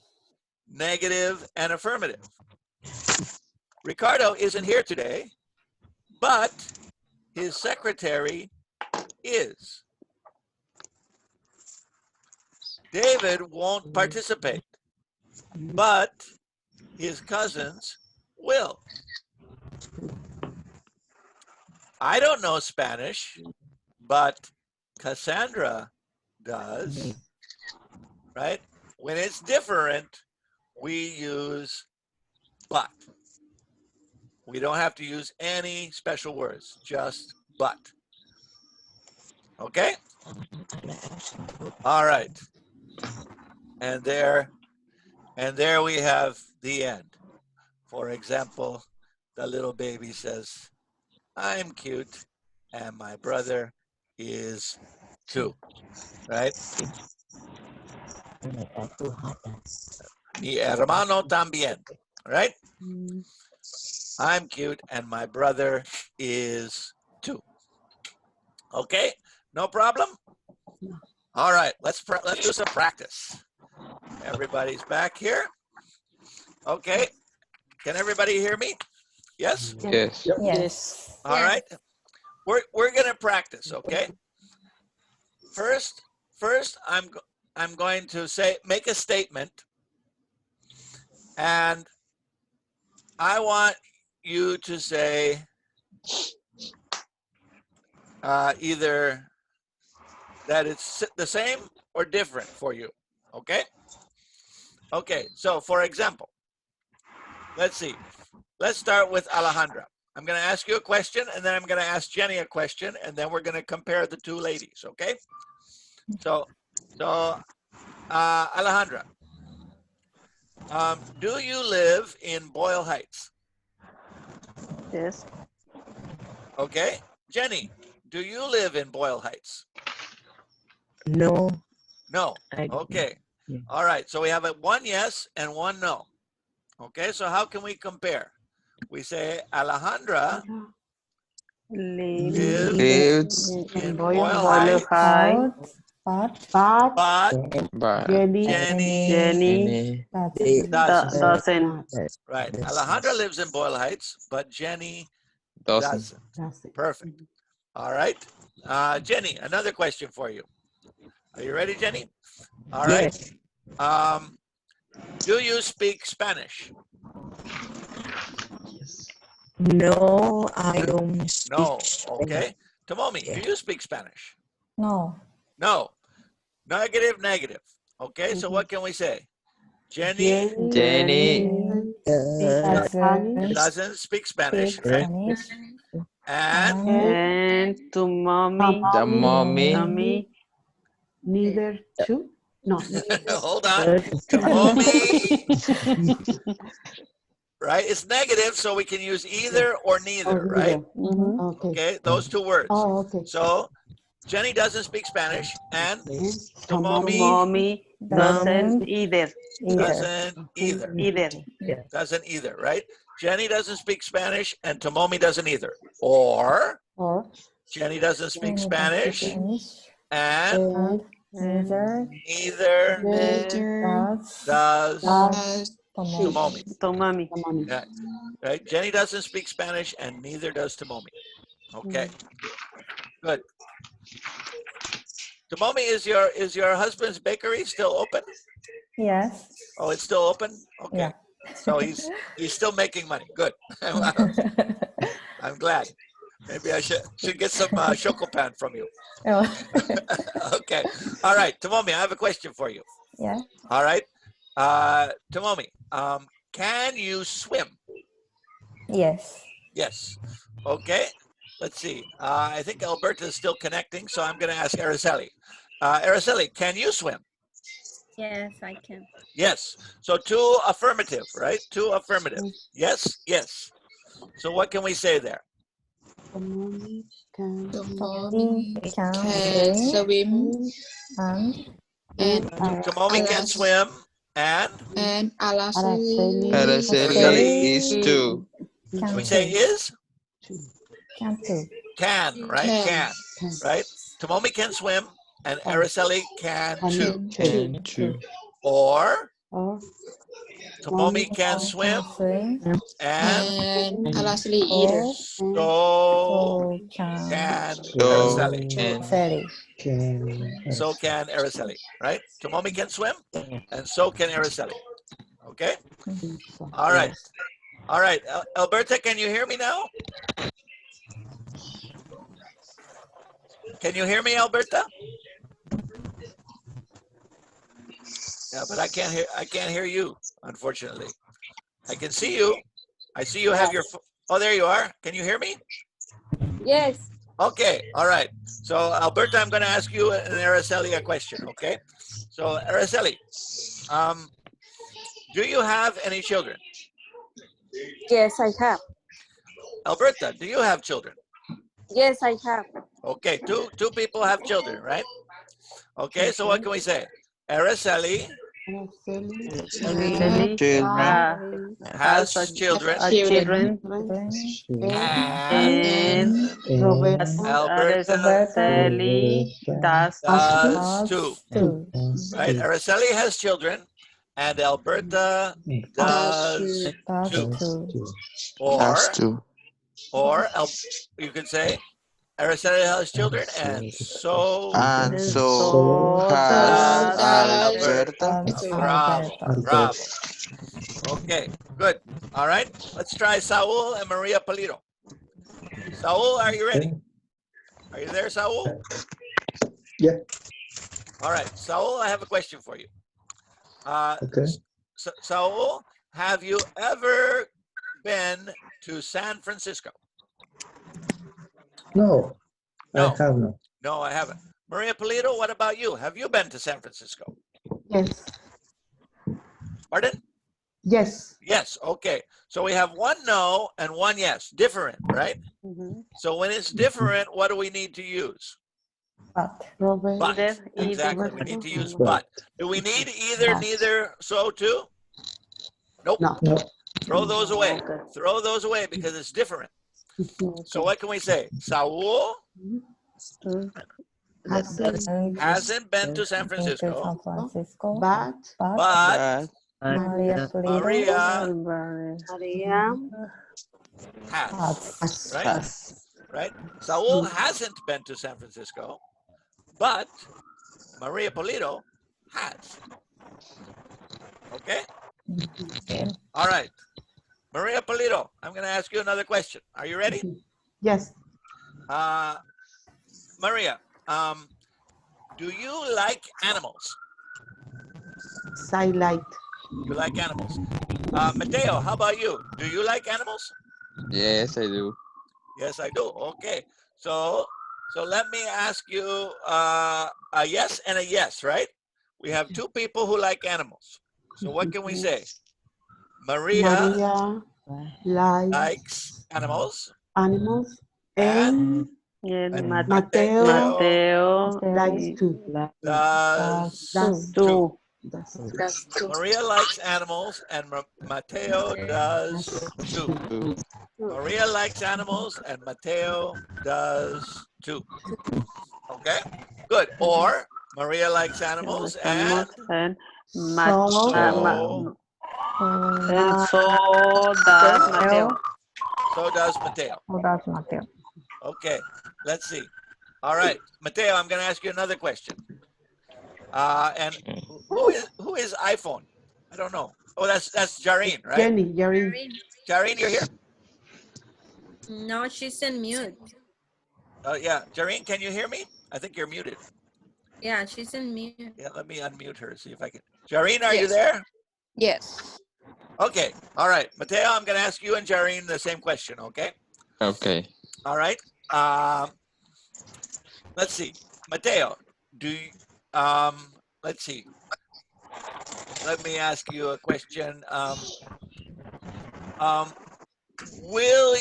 Negative and affirmative. Ricardo isn't here today, but his secretary is. David won't participate, but his cousins will. I don't know Spanish, but Cassandra does, right? When it's different, we use but. We don't have to use any special words, just but. Okay? All right. And there we have the end. For example, the little baby says, I'm cute and my brother is 2, right? Mi hermano también, right? I'm cute and my brother is 2. Okay, no problem? All right, let's do some practice. Everybody's back here. Okay, can everybody hear me? Yes? Yes. Yes. All right, we're gonna practice, okay? First, I'm going to make a statement, and I want you to say either that it's the same or different for you, okay? Okay, so for example, let's see. Let's start with Alejandra. I'm going to ask you a question, and then I'm going to ask Jenny a question, and then we're going to compare the 2 ladies, okay? So Alejandra, do you live in Boyle Heights? Yes. Okay. Jenny, do you live in Boyle Heights? No. No. Okay. All right. So we have 1 yes and 1 no. Okay. So how can we compare? We say Alejandra lives in Boyle Heights, but Jenny doesn't. Doesn't. Right. Alejandra lives in Boyle Heights, but Jenny doesn't. Perfect. All right. Jenny, another question for you. Are you ready, Jenny? All right. Do you speak Spanish? No, I don't speak. No. Okay. Tomomi, do you speak Spanish? No. No. Negative, negative. Okay. So what can we say? Jenny doesn't speak Spanish, right? And to mommy. The mommy. Mommy. Neither two. No. Hold on. Tomomi. Right? It's negative, so we can use either or neither, right? Okay, those 2 words. Oh, okay. So Jenny doesn't speak Spanish, and Tomomi Mommy doesn't either. doesn't either. Doesn't either, right? Jenny doesn't speak Spanish, and Tomomi doesn't either. Or Jenny doesn't speak Spanish, and neither does Tomomi. Yeah. Right? Jenny doesn't speak Spanish, and neither does Tomomi. Okay. Good. Tomomi, is your husband's bakery still open? Yes. Oh, it's still open? Okay. Yeah. So he's still making money. Good. I'm glad. Maybe I should get some chocopan from you. Okay. All right. Tomomi, I have a question for you. Yeah. All right. Tomomi, can you swim? Yes. Yes. Okay. Let's see. I think Alberta is still connecting, so I'm going to ask Araceli. Araceli, can you swim? Yes, I can. Yes. So 2 affirmative, right? 2 affirmative. Yes, yes. So what can we say there? Tomomi Can swim and Tomomi can swim, and Araceli is 2. Should we say is? Can, right? Can, right? Tomomi can swim, and Araceli can too. Can 2. Or Tomomi can swim, Swim. and Leslie eater. so can Araceli. Sally. So can Araceli, right? Tomomi can swim, and so can Araceli. Okay? All right. All right. Alberta, can you hear me now? Can you hear me, Alberta? Yeah, but I can't hear you, unfortunately. I can see you. I see you have your oh, there you are. Can you hear me? Yes. Okay, all right. So Alberta, I'm going to ask you and Araceli a question, okay? So Araceli, do you have any children? Yes, I have. Alberta, do you have children? Yes, I have. Okay, two people have children, right? Okay, so what can we say? Araceli has children, Children. and Alberta Araceli does does too, right? Araceli has children, and Alberta does too. Or you could say Araceli has children, and so has Alberta. Alberta. Bravo. Okay, good. All right, let's try Saul and Maria Polito. Saul, are you ready? Are you there, Saul? Yeah. All right, Saul, I have a question for you. Okay. Saul, have you ever been to San Francisco? No, No. I have not. No, I haven't. Maria Polito, what about you? Have you been to San Francisco? Yes. Pardon? Yes. Yes, okay. So we have one no and one yes. Different, right? So when it's different, what do we need to use? But. But. Exactly, we need to use but. Do we need either, neither, so, too? Nope. No. Throw those away. Throw those away because it's different. So what can we say? Saul hasn't been to San Francisco, But but Maria has. Right? Saul hasn't been to San Francisco, but Maria Polito has. Okay? All right. Maria Polito, I'm going to ask you another question. Are you ready? yes. Maria, do you like animals? I like. You like animals. Mateo, how about you? Do you like animals? Yes, I do. Yes, I do. Okay. So let me ask you a yes and a yes, right? We have two people who like animals. So what can we say? Maria likes animals. Animals. And Mateo Likes to. does too. Maria likes animals and Mateo does too. Maria likes animals and Mateo does too. Okay, good. Or Maria likes animals and so does Mateo. So does Mateo. Okay, let's see. All right, Mateo, I'm going to ask you another question. And who is iPhone? I don't know. Oh, that's Jareen, right? Jenny. Jareen, you're here? No, she's in mute. Yeah, Jareen, can you hear me? I think you're muted. Yeah, she's in mute. Yeah, let me unmute her, see if I can. Jareen, are you there? Yes. Okay, all right. Mateo, I'm going to ask you and Jareen the same question, okay? Okay. All right. Let's see. Mateo, do you, let's see. Let me ask you a question. Will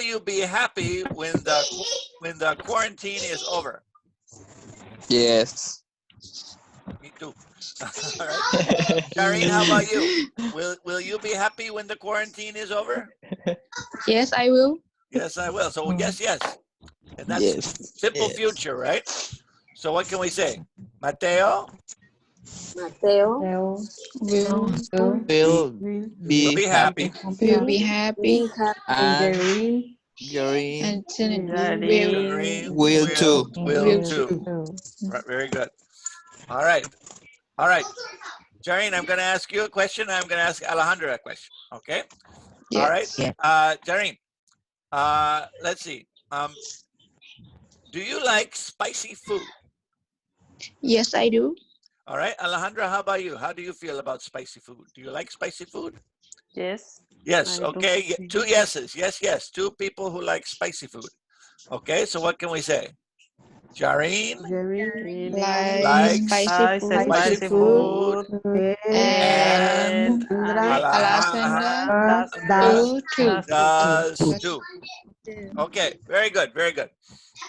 you be happy when the quarantine is over? Yes. Me too. All right. Karine, how about you? Will you be happy when the quarantine is over? Yes, I will. Yes, I will. So yes. And that's simple future, right? So what can we say? Mateo Mateo Will Will Will, We'll be be happy. be happy. and Green, Green And then will Green will too. will will too. Right, very good. All right. All right. Jareen, I'm going to ask you a question. I'm going to ask Alejandra a question. Okay. All right. Jareen, let's see. Do you like spicy food? Yes, I do. All right. Alejandra, how about you? How do you feel about spicy food? Do you like spicy food? Yes. Yes. I do. Okay. Two yeses. Yes, yes. Two people who like spicy food. Okay. So what can we say? Jareen Jerry, Like likes spicy spicy food. food, and And Alejandra Alessandra too. does too. Okay. Very good. Very good.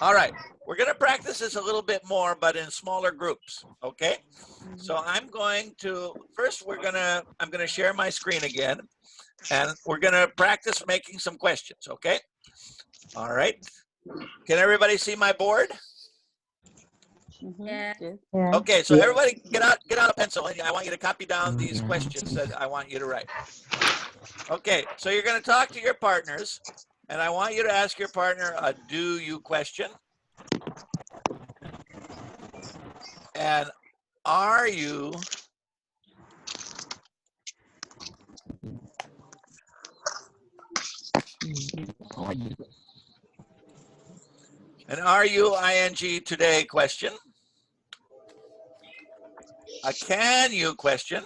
All right. We're going to practice this a little bit more, but in smaller groups. Okay. So I'm going to, first I'm going to share my screen again, and we're going to practice making some questions. Okay. All right. Can everybody see my board? Yeah. Okay. So everybody get out a pencil, and I want you to copy down these questions that I want you to write. Okay. So you're going to talk to your partners, and I want you to ask your partner a do you question. And are you ing today question? A can you question?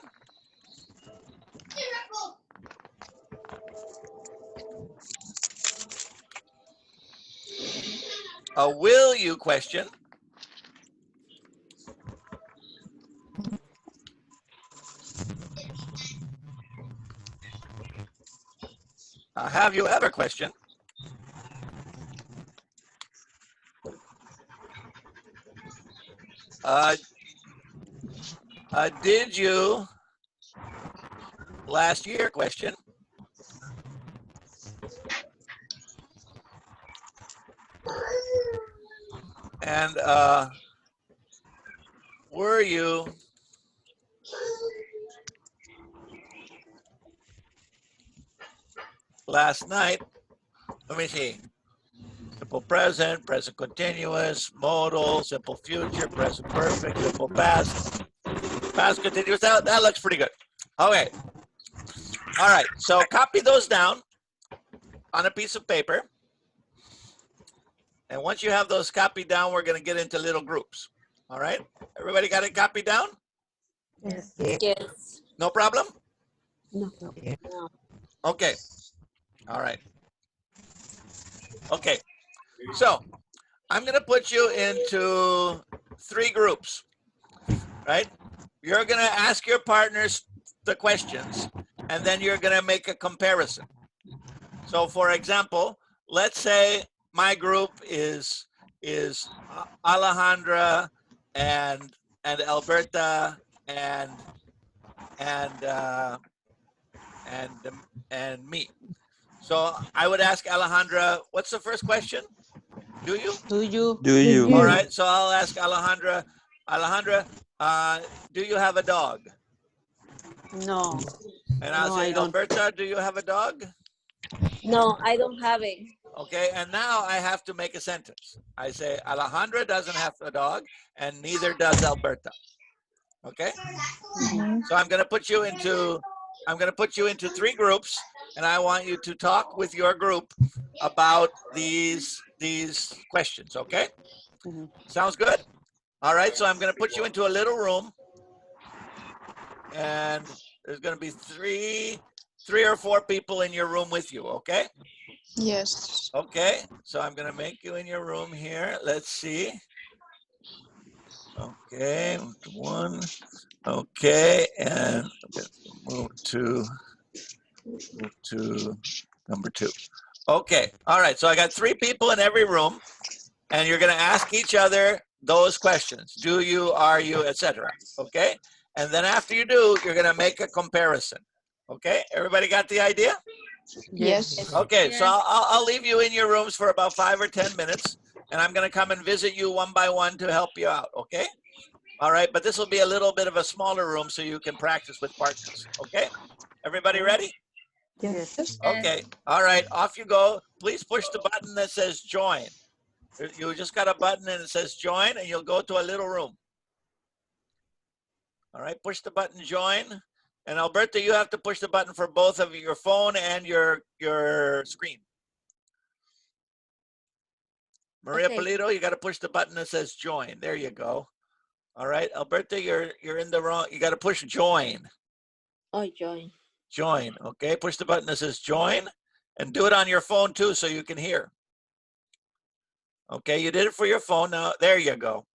A will you question? A have you ever question? Did you last year question? And were you last night? Let me see. Simple present, present continuous, modal, simple future, present perfect, simple past, past continuous. That looks pretty good. Okay. All right. So copy those down on a piece of paper. And once you have those copied down, we're going to get into little groups. All right. Everybody got it copied down? Yes. Yes. No problem? No. Okay. All right. Okay. So I'm going to put you into 3 groups, right? You're going to ask your partners the questions, and then you're going to make a comparison. So for example, let's say my group is Alejandra and Alberta and me. So I would ask Alejandra, what's the first question? Do you? Do you? Do you? All right. So I'll ask Alejandra, do you have a dog? No. And I'll No, say, I don't. Alberta, do you have a dog? No, I don't have it. Okay, and now I have to make a sentence. I say Alejandra doesn't have a dog, and neither does Alberta. Okay, so I'm going to put you into 3 groups, and I want you to talk with your group about these questions. Okay, sounds good. All right, so I'm going to put you into a little room, and there's going to be three or 4 people in your room with you. Okay. Yes. Okay, so I'm gonna make you in your room here. Let's see. Okay, 1. Okay, and move to number 2. Okay, all right. So I got 3 people in every room, and you're gonna ask each other those questions: do you, are you, etc. Okay, and then after you do, you're gonna make a comparison. Okay, everybody got the idea? Yes. Okay, so Yes. I'll leave you in your rooms for about 5 or 10 minutes, and I'm going to come and visit you one by one to help you out, okay? All right, but this will be a little bit of a smaller room so you can practice with partners. Okay, everybody ready? Yes. Okay, all right, off you go. Please push the button that says join. You just got a button and it says join, and you'll go to a little room. All right, push the button join. And Alberto, you have to push the button for both of your phone and your screen. Maria Okay. Polito, you got to push the button that says join. There you go. All right, Alberto, you're in the wrong. You got to push join. Oh, join. Join. Okay, push the button that says join, and do it on your phone too, so you can hear. Okay, you did it for your phone. Now there you go.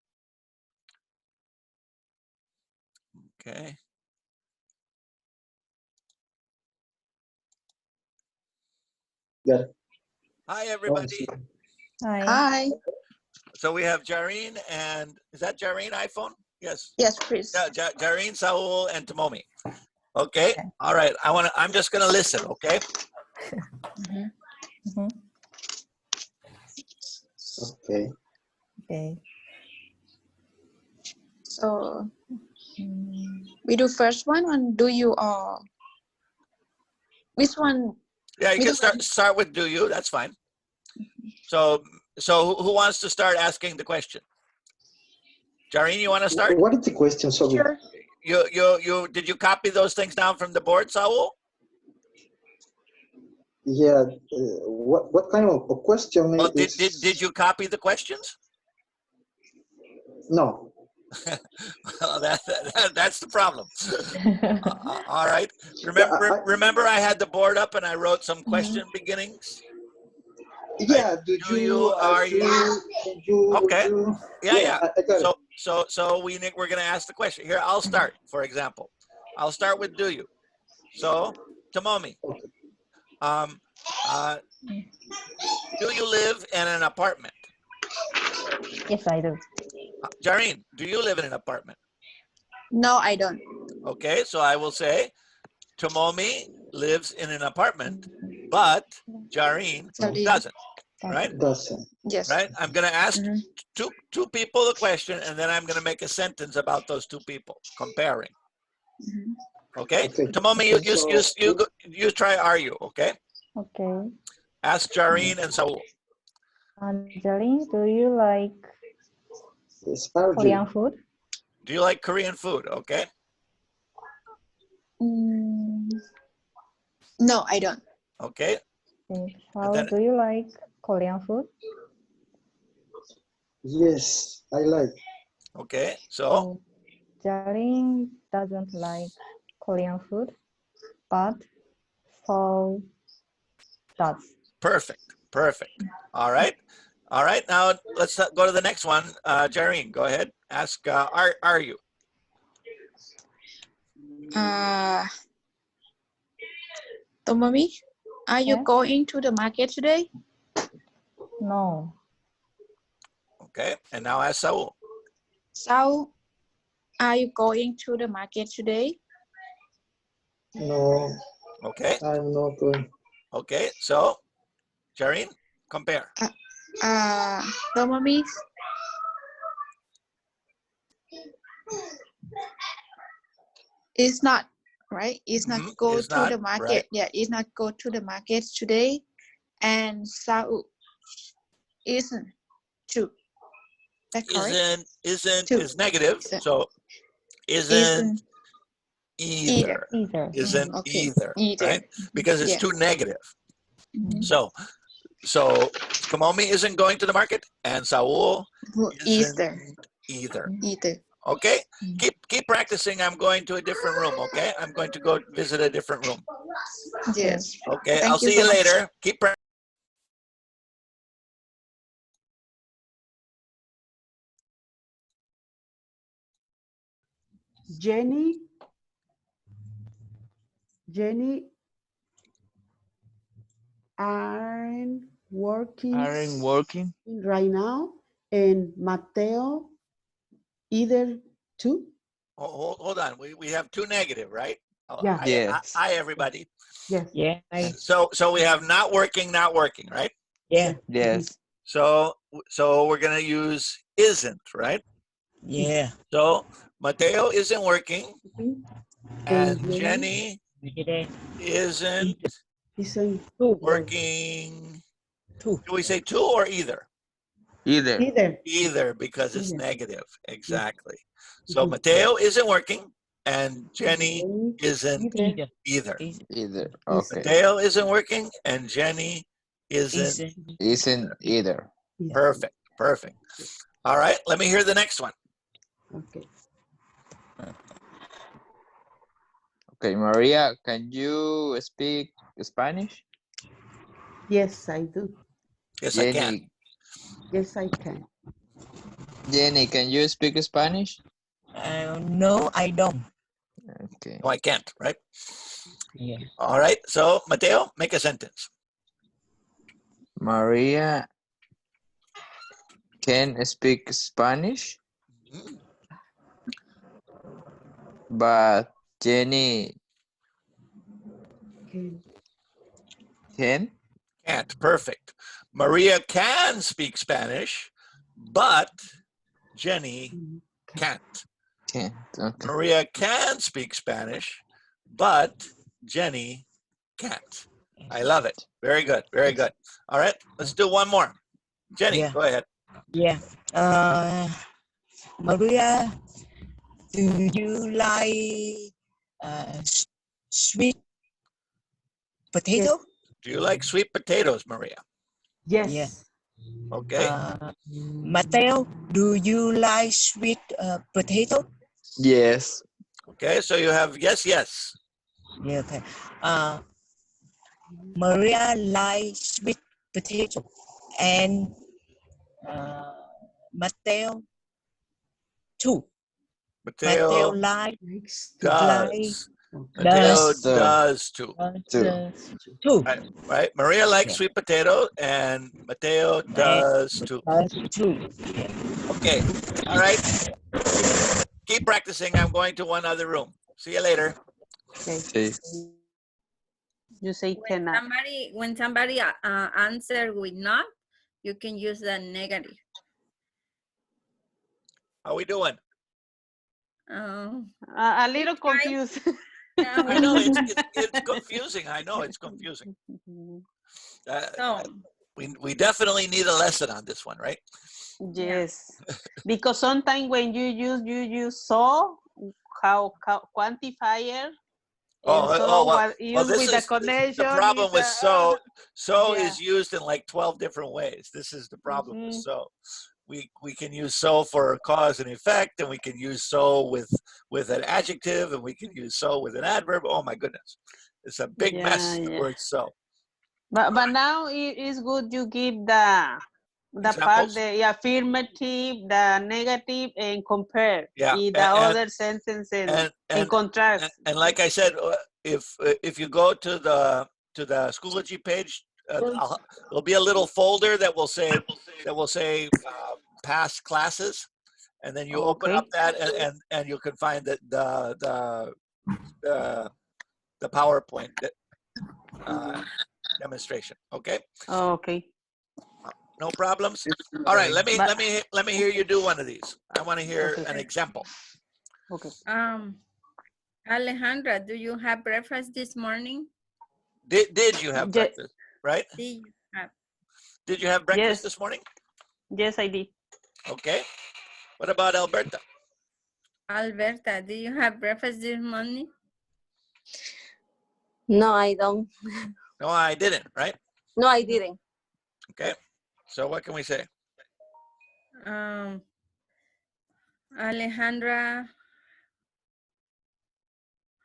Okay. Got it. Hi Oh, I everybody. see. Hi. Hi. So we have Jareen and is that Jareen iPhone? Yes. Yes, please. Yeah, Jareen, Saul, and Tomomi. Okay. Okay. All right. I'm just gonna listen. Okay. Mhm. Okay. Okay. So Mm, we do first one, and do you or which one? Yeah, you We can do start with do you. That's fine. So who wants to start asking the question? Jareen, you want to start? What is the question? Sorry. Sure. You did you copy those things down from the board, Saul? Yeah. What kind of a question Well, is? did you copy the questions? No. Well, that's the problem. All right. Yeah. Remember, I had the board up and I wrote some question beginnings. Yeah. Do Do you? you? Are Do you? you? Okay. You? Yeah. I got it. So we're gonna ask the question here. I'll start. For example, I'll start with do you. So Tomomi, Okay. do you live in an apartment? Yes, I do. Jareen, do you live in an apartment? No, I don't. Okay, so I will say Tomomi lives in an apartment, but Jareen Sorry. doesn't. Right? Doesn't. Yes. Right? I'm going to ask two people a question, and then I'm going to make a sentence about those two people, comparing. Okay? Okay. Tomomi, you try are you, okay? Okay. Ask Jareen and Saul. Angeline, do you like Yes, are Korean you? food? Do you like Korean food? Okay. No, I don't. Okay. Okay. How then- do you like Korean food? Yes, I like. Okay. So, Oh, Jaring doesn't like Korean food, but so does. perfect. Perfect. All right. All right. Now let's go to the next one. Jareen, go ahead. Ask, are you? Tomomi, are you Yes? going to the market today? No. Okay. And now ask Saul. So, are you going to the market today? No, Okay. I'm not going. Okay. So, Jareen, compare. Tomomi, it's not right. It's not go It's to not, the market. right? Yeah, it's not go to the market today. And Saul isn't too. That correct? Isn't Two. is negative. Isn't. So isn't either. Either. Isn't Okay. either. Right? Because it's Yeah. too negative. So Tomomi isn't going to the market, and Saul isn't either. Either. Okay, keep practicing. I'm going to a different room. Okay, I'm going to go visit a different room. Yes. Okay, Thank I'll you see so you much. later. Keep practicing. Jenny aren't working right now, and Mateo either too. Hold on. We have two negative, right? Yeah. Yes. Hi, everybody. Yes. Yeah. So we have not working, right? Yeah. Yes. So we're gonna use isn't, right? Yeah. So Mateo isn't working, and And Jenny isn't isn't working. Do we say two or either? Either. either. Either, because it's Either. negative. Exactly. So Mateo isn't working, and Jenny Jenny isn't either. either. Either. Okay. Mateo isn't working, and Jenny isn't. Isn't either. Perfect. Perfect. All right. Let me hear the next one. Okay. Okay, Maria, can you speak Spanish? Yes, I do. Yes, I can. Jenny, Yes, I can. Jenny, can you speak Spanish? No, I don't. Okay. No, I can't, right? Yeah. All right. So, Mateo, make a sentence. Maria can speak Spanish, Mhm. but Jenny Can. can. Can't. Perfect. Maria can speak Spanish, but Jenny can't. Can. Okay. Maria can speak Spanish, but Jenny can't. I love it. Very good. Very good. All right. Let's do one more. Jenny, Yeah. go ahead. Yeah. Maria, do you like sweet potato? Do you like sweet potatoes, Maria? Yes. Yeah. Okay. Mateo, do you like sweet potato? Yes. Okay. So you have yes, yes. Yeah. Okay. Maria likes sweet potato, and Mateo too. Mateo Mateo does. Mateo Does. does too. Too. Right. Maria likes Yeah. sweet potato, and Mateo does too. Too. Okay. All right. Keep practicing. I'm going to one other room. See you later. Okay. You say cannot. When somebody answer with not, you can use the negative. How we doing? A little confused. I know it's confusing. I know it's confusing. We definitely need a lesson on this one, right? Yes, because sometimes when you use so, how quantifier. This with the is connection. the problem with so. So yeah. is used in like 12 different ways. This is the problem with so. We can use so for cause and effect, and we can use so with an adjective, and we can use so with an adverb. Oh my goodness, it's a big mess. The word so. But now it is good you give the part, the affirmative, the negative, and compare. Yeah, the other sentence and contrast. And like I said, if you go to the Schoology page, there'll be a little folder that will say past classes, and then you open up that and you can find the PowerPoint demonstration. Okay. Okay. No problems. All right. Let me hear you do one of these. I want to hear an example. Okay. Alejandra, do you have breakfast this morning? Did you have breakfast? Right? Did you have breakfast this morning? Yes, I did. Okay. What about Alberta? Alberta, do you have breakfast this morning? No, I don't. No, I didn't, right? No, I didn't. Okay. So what can we say? Alejandra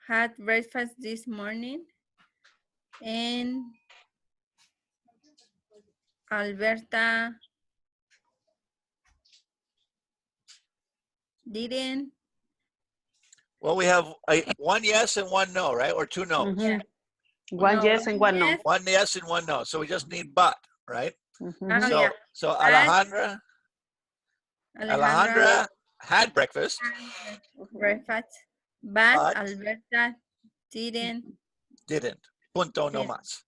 had breakfast this morning, and Alberta didn't. Well, we have one yes and one no, right? Or two no's. Yeah. One yes and one no. One yes and one no. So we just need but, right? So Alejandra had breakfast. But Alberta didn't. Punto no más.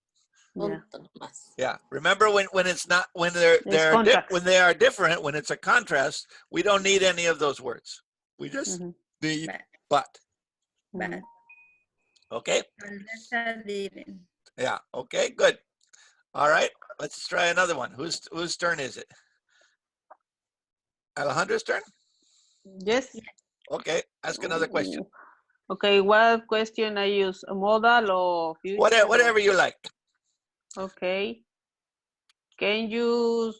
Yeah. Punto más. Yeah. Remember when it's not when they're contrast. when they are different, when it's a contrast, we don't need any of those words. We just need but. But Okay. Alberta didn't. Yeah. Okay. Good. All right. Let's try another one. Whose turn is it? Alejandra's turn? Yes. Okay. Ask another question. Okay, what question I use? A modal or future? Whatever you like. Okay. Can you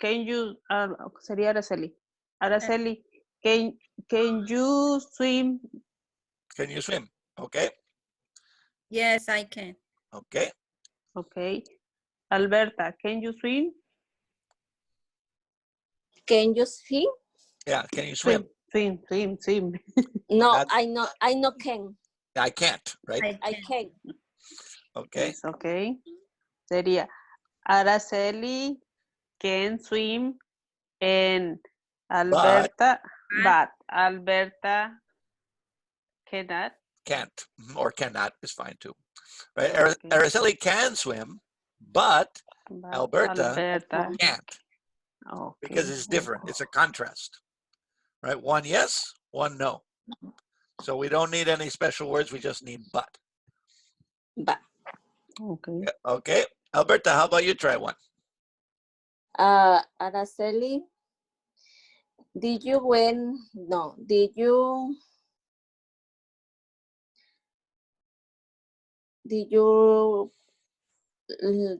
sería Araceli. Araceli, can you swim? Can you swim? Okay. Yes, I can. Okay. Okay. Alberta, can you swim? Can you see? Yeah, can you swim? Swim. No, I know can. I can't, right? I can. Okay. Yes, okay. Sería Araceli can swim and Alberta, but Alberta cannot. Can't or cannot is fine too. Right? Araceli can swim, but Alberta can't. Okay. Because it's different. It's a contrast. Right? One yes, one no. So we don't need any special words. We just need but. But. Okay. Okay. Alberta, how about you try one? Araceli, did you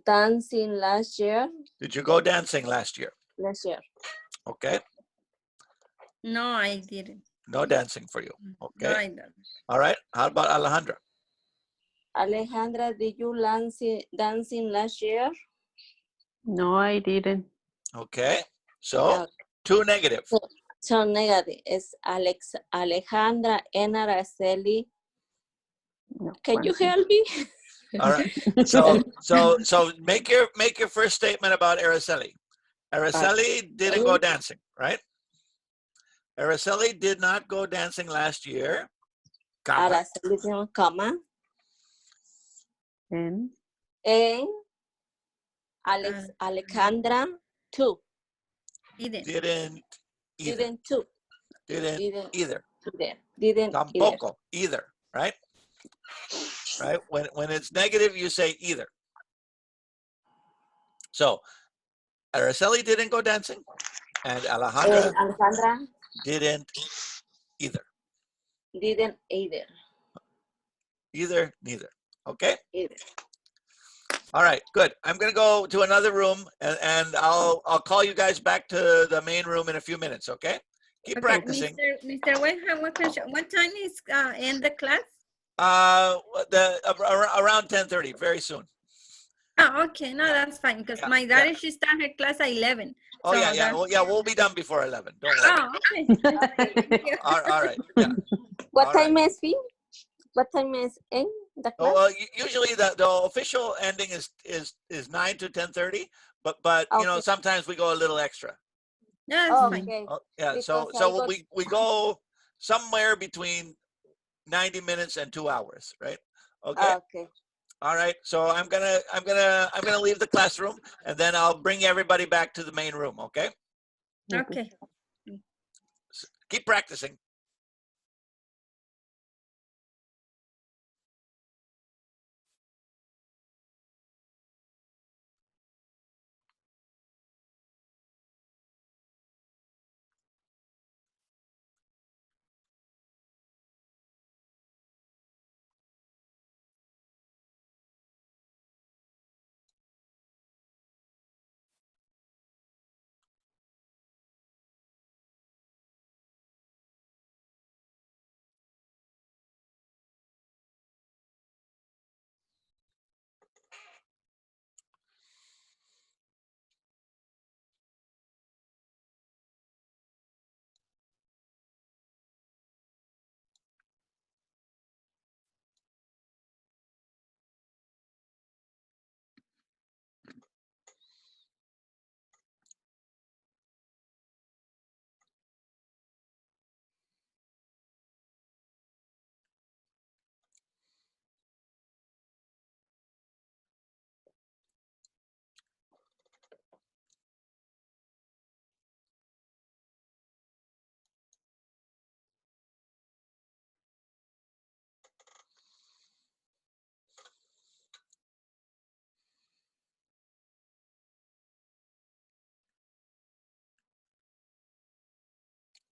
dancing last year? Did you go dancing last year? Last year. Okay. No, I didn't. No dancing for you. Okay. No, I don't. All right. How about Alejandra? Alejandra, did you dancing last year? No, I didn't. Okay. So two negative. So negative is Alejandra and Araceli. No, can you help me? All right. So make your first statement about Araceli. Araceli didn't go dancing, right? Araceli did not go dancing last year. Comma. Araceli, comma. And Alejandra too. Didn't either. Didn't either. Didn't Tampoco either, right? Right? When it's negative, you say either. So Araceli didn't go dancing, and Alejandra didn't either. Didn't either. Either, neither. Okay? Either. All right, good. I'm gonna go to another room and I'll call you guys back to the main room in a few minutes, okay? Keep practicing. Mr. Wenham, what time is end the class? Around 10:30, very soon. Oh, okay. No, that's fine because my daughter she started her class at 11. Oh so yeah. Well, yeah, we'll be done before 11. Don't worry. Oh, okay. All right. Yeah. What time is it? What time is in the class? Well, usually the official ending is 9 to 10:30, but you know, sometimes we go a little extra. Yeah, that's fine. Oh, yeah. So we go somewhere between 90 minutes and 2 hours, right? Okay. Okay. All right. So I'm gonna leave the classroom and then I'll bring everybody back to the main room. Okay. Okay. Keep practicing.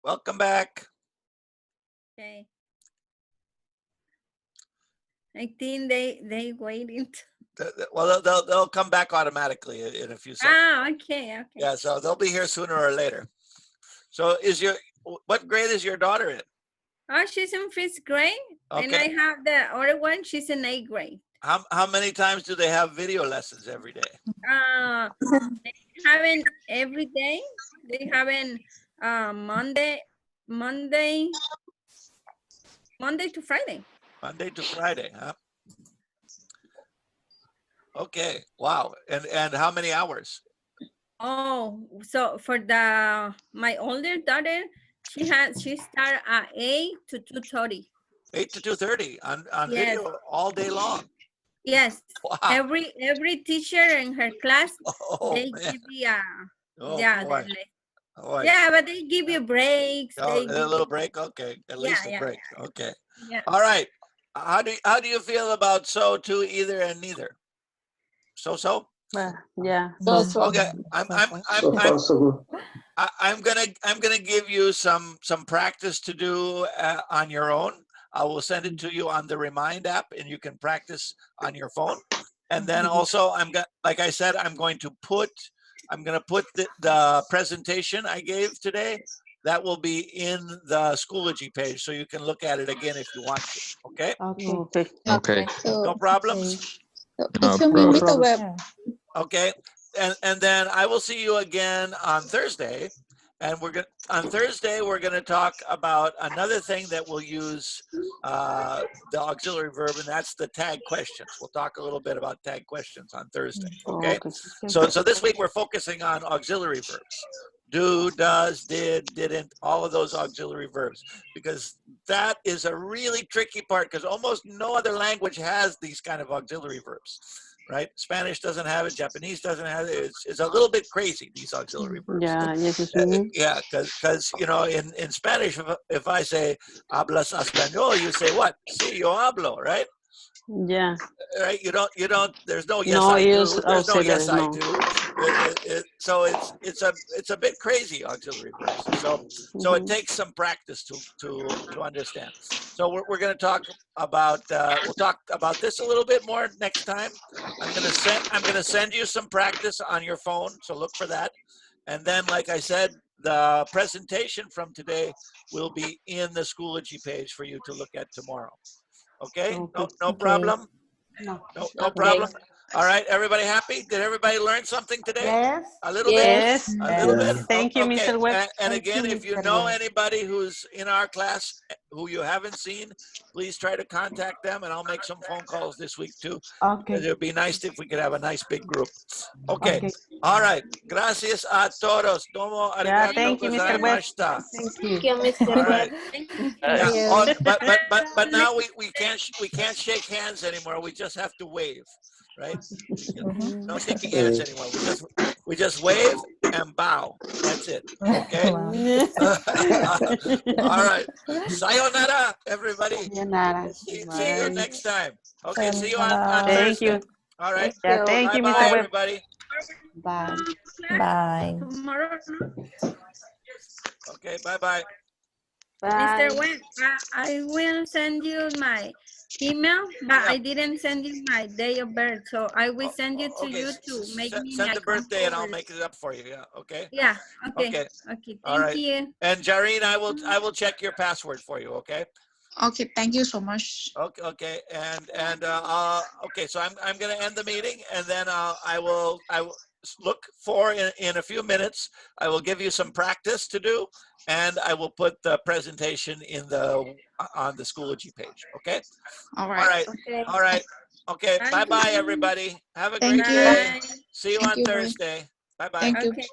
Welcome back. Okay. I think they waiting. Well, they'll come back automatically in a few seconds. Ah, okay, okay. Yeah, so they'll be here sooner or later. So what grade is your daughter in? Oh, she's in 5th grade, and I Okay. have the other one. She's in 8th grade. How many times do they have video lessons every day? They haven't every day. They haven't Monday to Friday. Monday to Friday, huh? Okay. Wow. And how many hours? Oh, so for my older daughter, she start at 8 to 2:30. 8 to 2:30 on Yes. video all day long. Yes. Wow. Every teacher in her class, Oh, they man. give you Oh, yeah, boy. Boy. yeah, but they give you breaks. Oh, They a give little you, break. Okay. At yeah, least a yeah, break. Okay. yeah. All right. How do you feel about so, to, either, and neither? So? Yeah. Okay. So far, so good. I'm gonna give you some practice to do on your own. I will send it to you on the Remind app, and you can practice on your phone. And then also, like I said, I'm gonna put the presentation I gave today. That will be in the Schoology page, so you can look at it again if you want to. Okay? Okay. Okay. No problems. No Show me problem. Mr. Webb. Yeah. Okay, and then I will see you again on Thursday, and on Thursday we're gonna talk about another thing that we'll use the auxiliary verb, and that's the tag questions. We'll talk a little bit about tag questions on Thursday. Okay, so this week we're focusing on auxiliary verbs: do, does, did, didn't, all of those auxiliary verbs, because that is a really tricky part, because almost no other language has these kind of auxiliary verbs. Right? Spanish doesn't have it. Japanese doesn't have it. It's a little bit crazy, these auxiliary verbs. Yeah, yes, Yeah, because you know, in Spanish, if I say hablas español, you say what? Sí, yo hablo, right? yeah. Right? You don't. There's no yes No I do. use There's no yes I auxiliaries, no. do. So it's a bit crazy, auxiliary verbs. So it takes some practice to understand. So we're going to talk about we'll talk about this a little bit more next time. I'm going to send you some practice on your phone. So look for that. And then, like I said, the presentation from today will be in the Schoology page for you to look at tomorrow. Okay? No problem? No. No problem? All right, everybody happy? Did everybody learn something today? Yes. A little bit? Yes. A little Yeah. bit? Thank you, Okay. Mr. Webb. And Thank again, you, if you Mr. know Webb. anybody who's in our class who you haven't seen, please try to contact them, and I'll make some phone calls this week too. Okay. It would be nice if we could have a nice big group. Okay. Okay. All right. Gracias a todos. Domo Yeah, arigato thank you, Mr. Webb. gozaimashita. Thank you. Thank you, Mr. All Webb. right. Thank you. Yeah. you. Oh, but now we can't shake hands anymore. We just have to wave, right? Mhm. No shaking hands anymore. We just wave and bow. That's it. Okay. Wow. All right. Sayonara, everybody. Sayonara. See you Bye. next time. Okay. See you on Sayonara. Thank Thursday. you. All right. Yeah, thank Bye you, bye, Mr. Webb. everybody. Bye. Bye. Tomorrow, Okay. Bye bye. Mr. Bye. Webb, I will send you my email, but Yeah. I didn't send you my day of birth, so I will send you to Okay. you to make me Send my the birthday and I'll computer. make it up for you. Yeah. Okay. Yeah. Okay. Okay. Okay. All Thank right. you. And Jareen, I will check your password for you. Okay. Okay, thank you so much. Okay, okay. So I'm going to end the meeting, and then I will look for in a few minutes. I will give you some practice to do, and I will put the presentation on the Schoology page. Okay. All All right. right. Okay. All right. Okay. Bye. Bye bye, everybody. Have a Thank great you. day. Bye. See you Thank on you. Bye. Thursday. Bye bye. Thank you. Okay.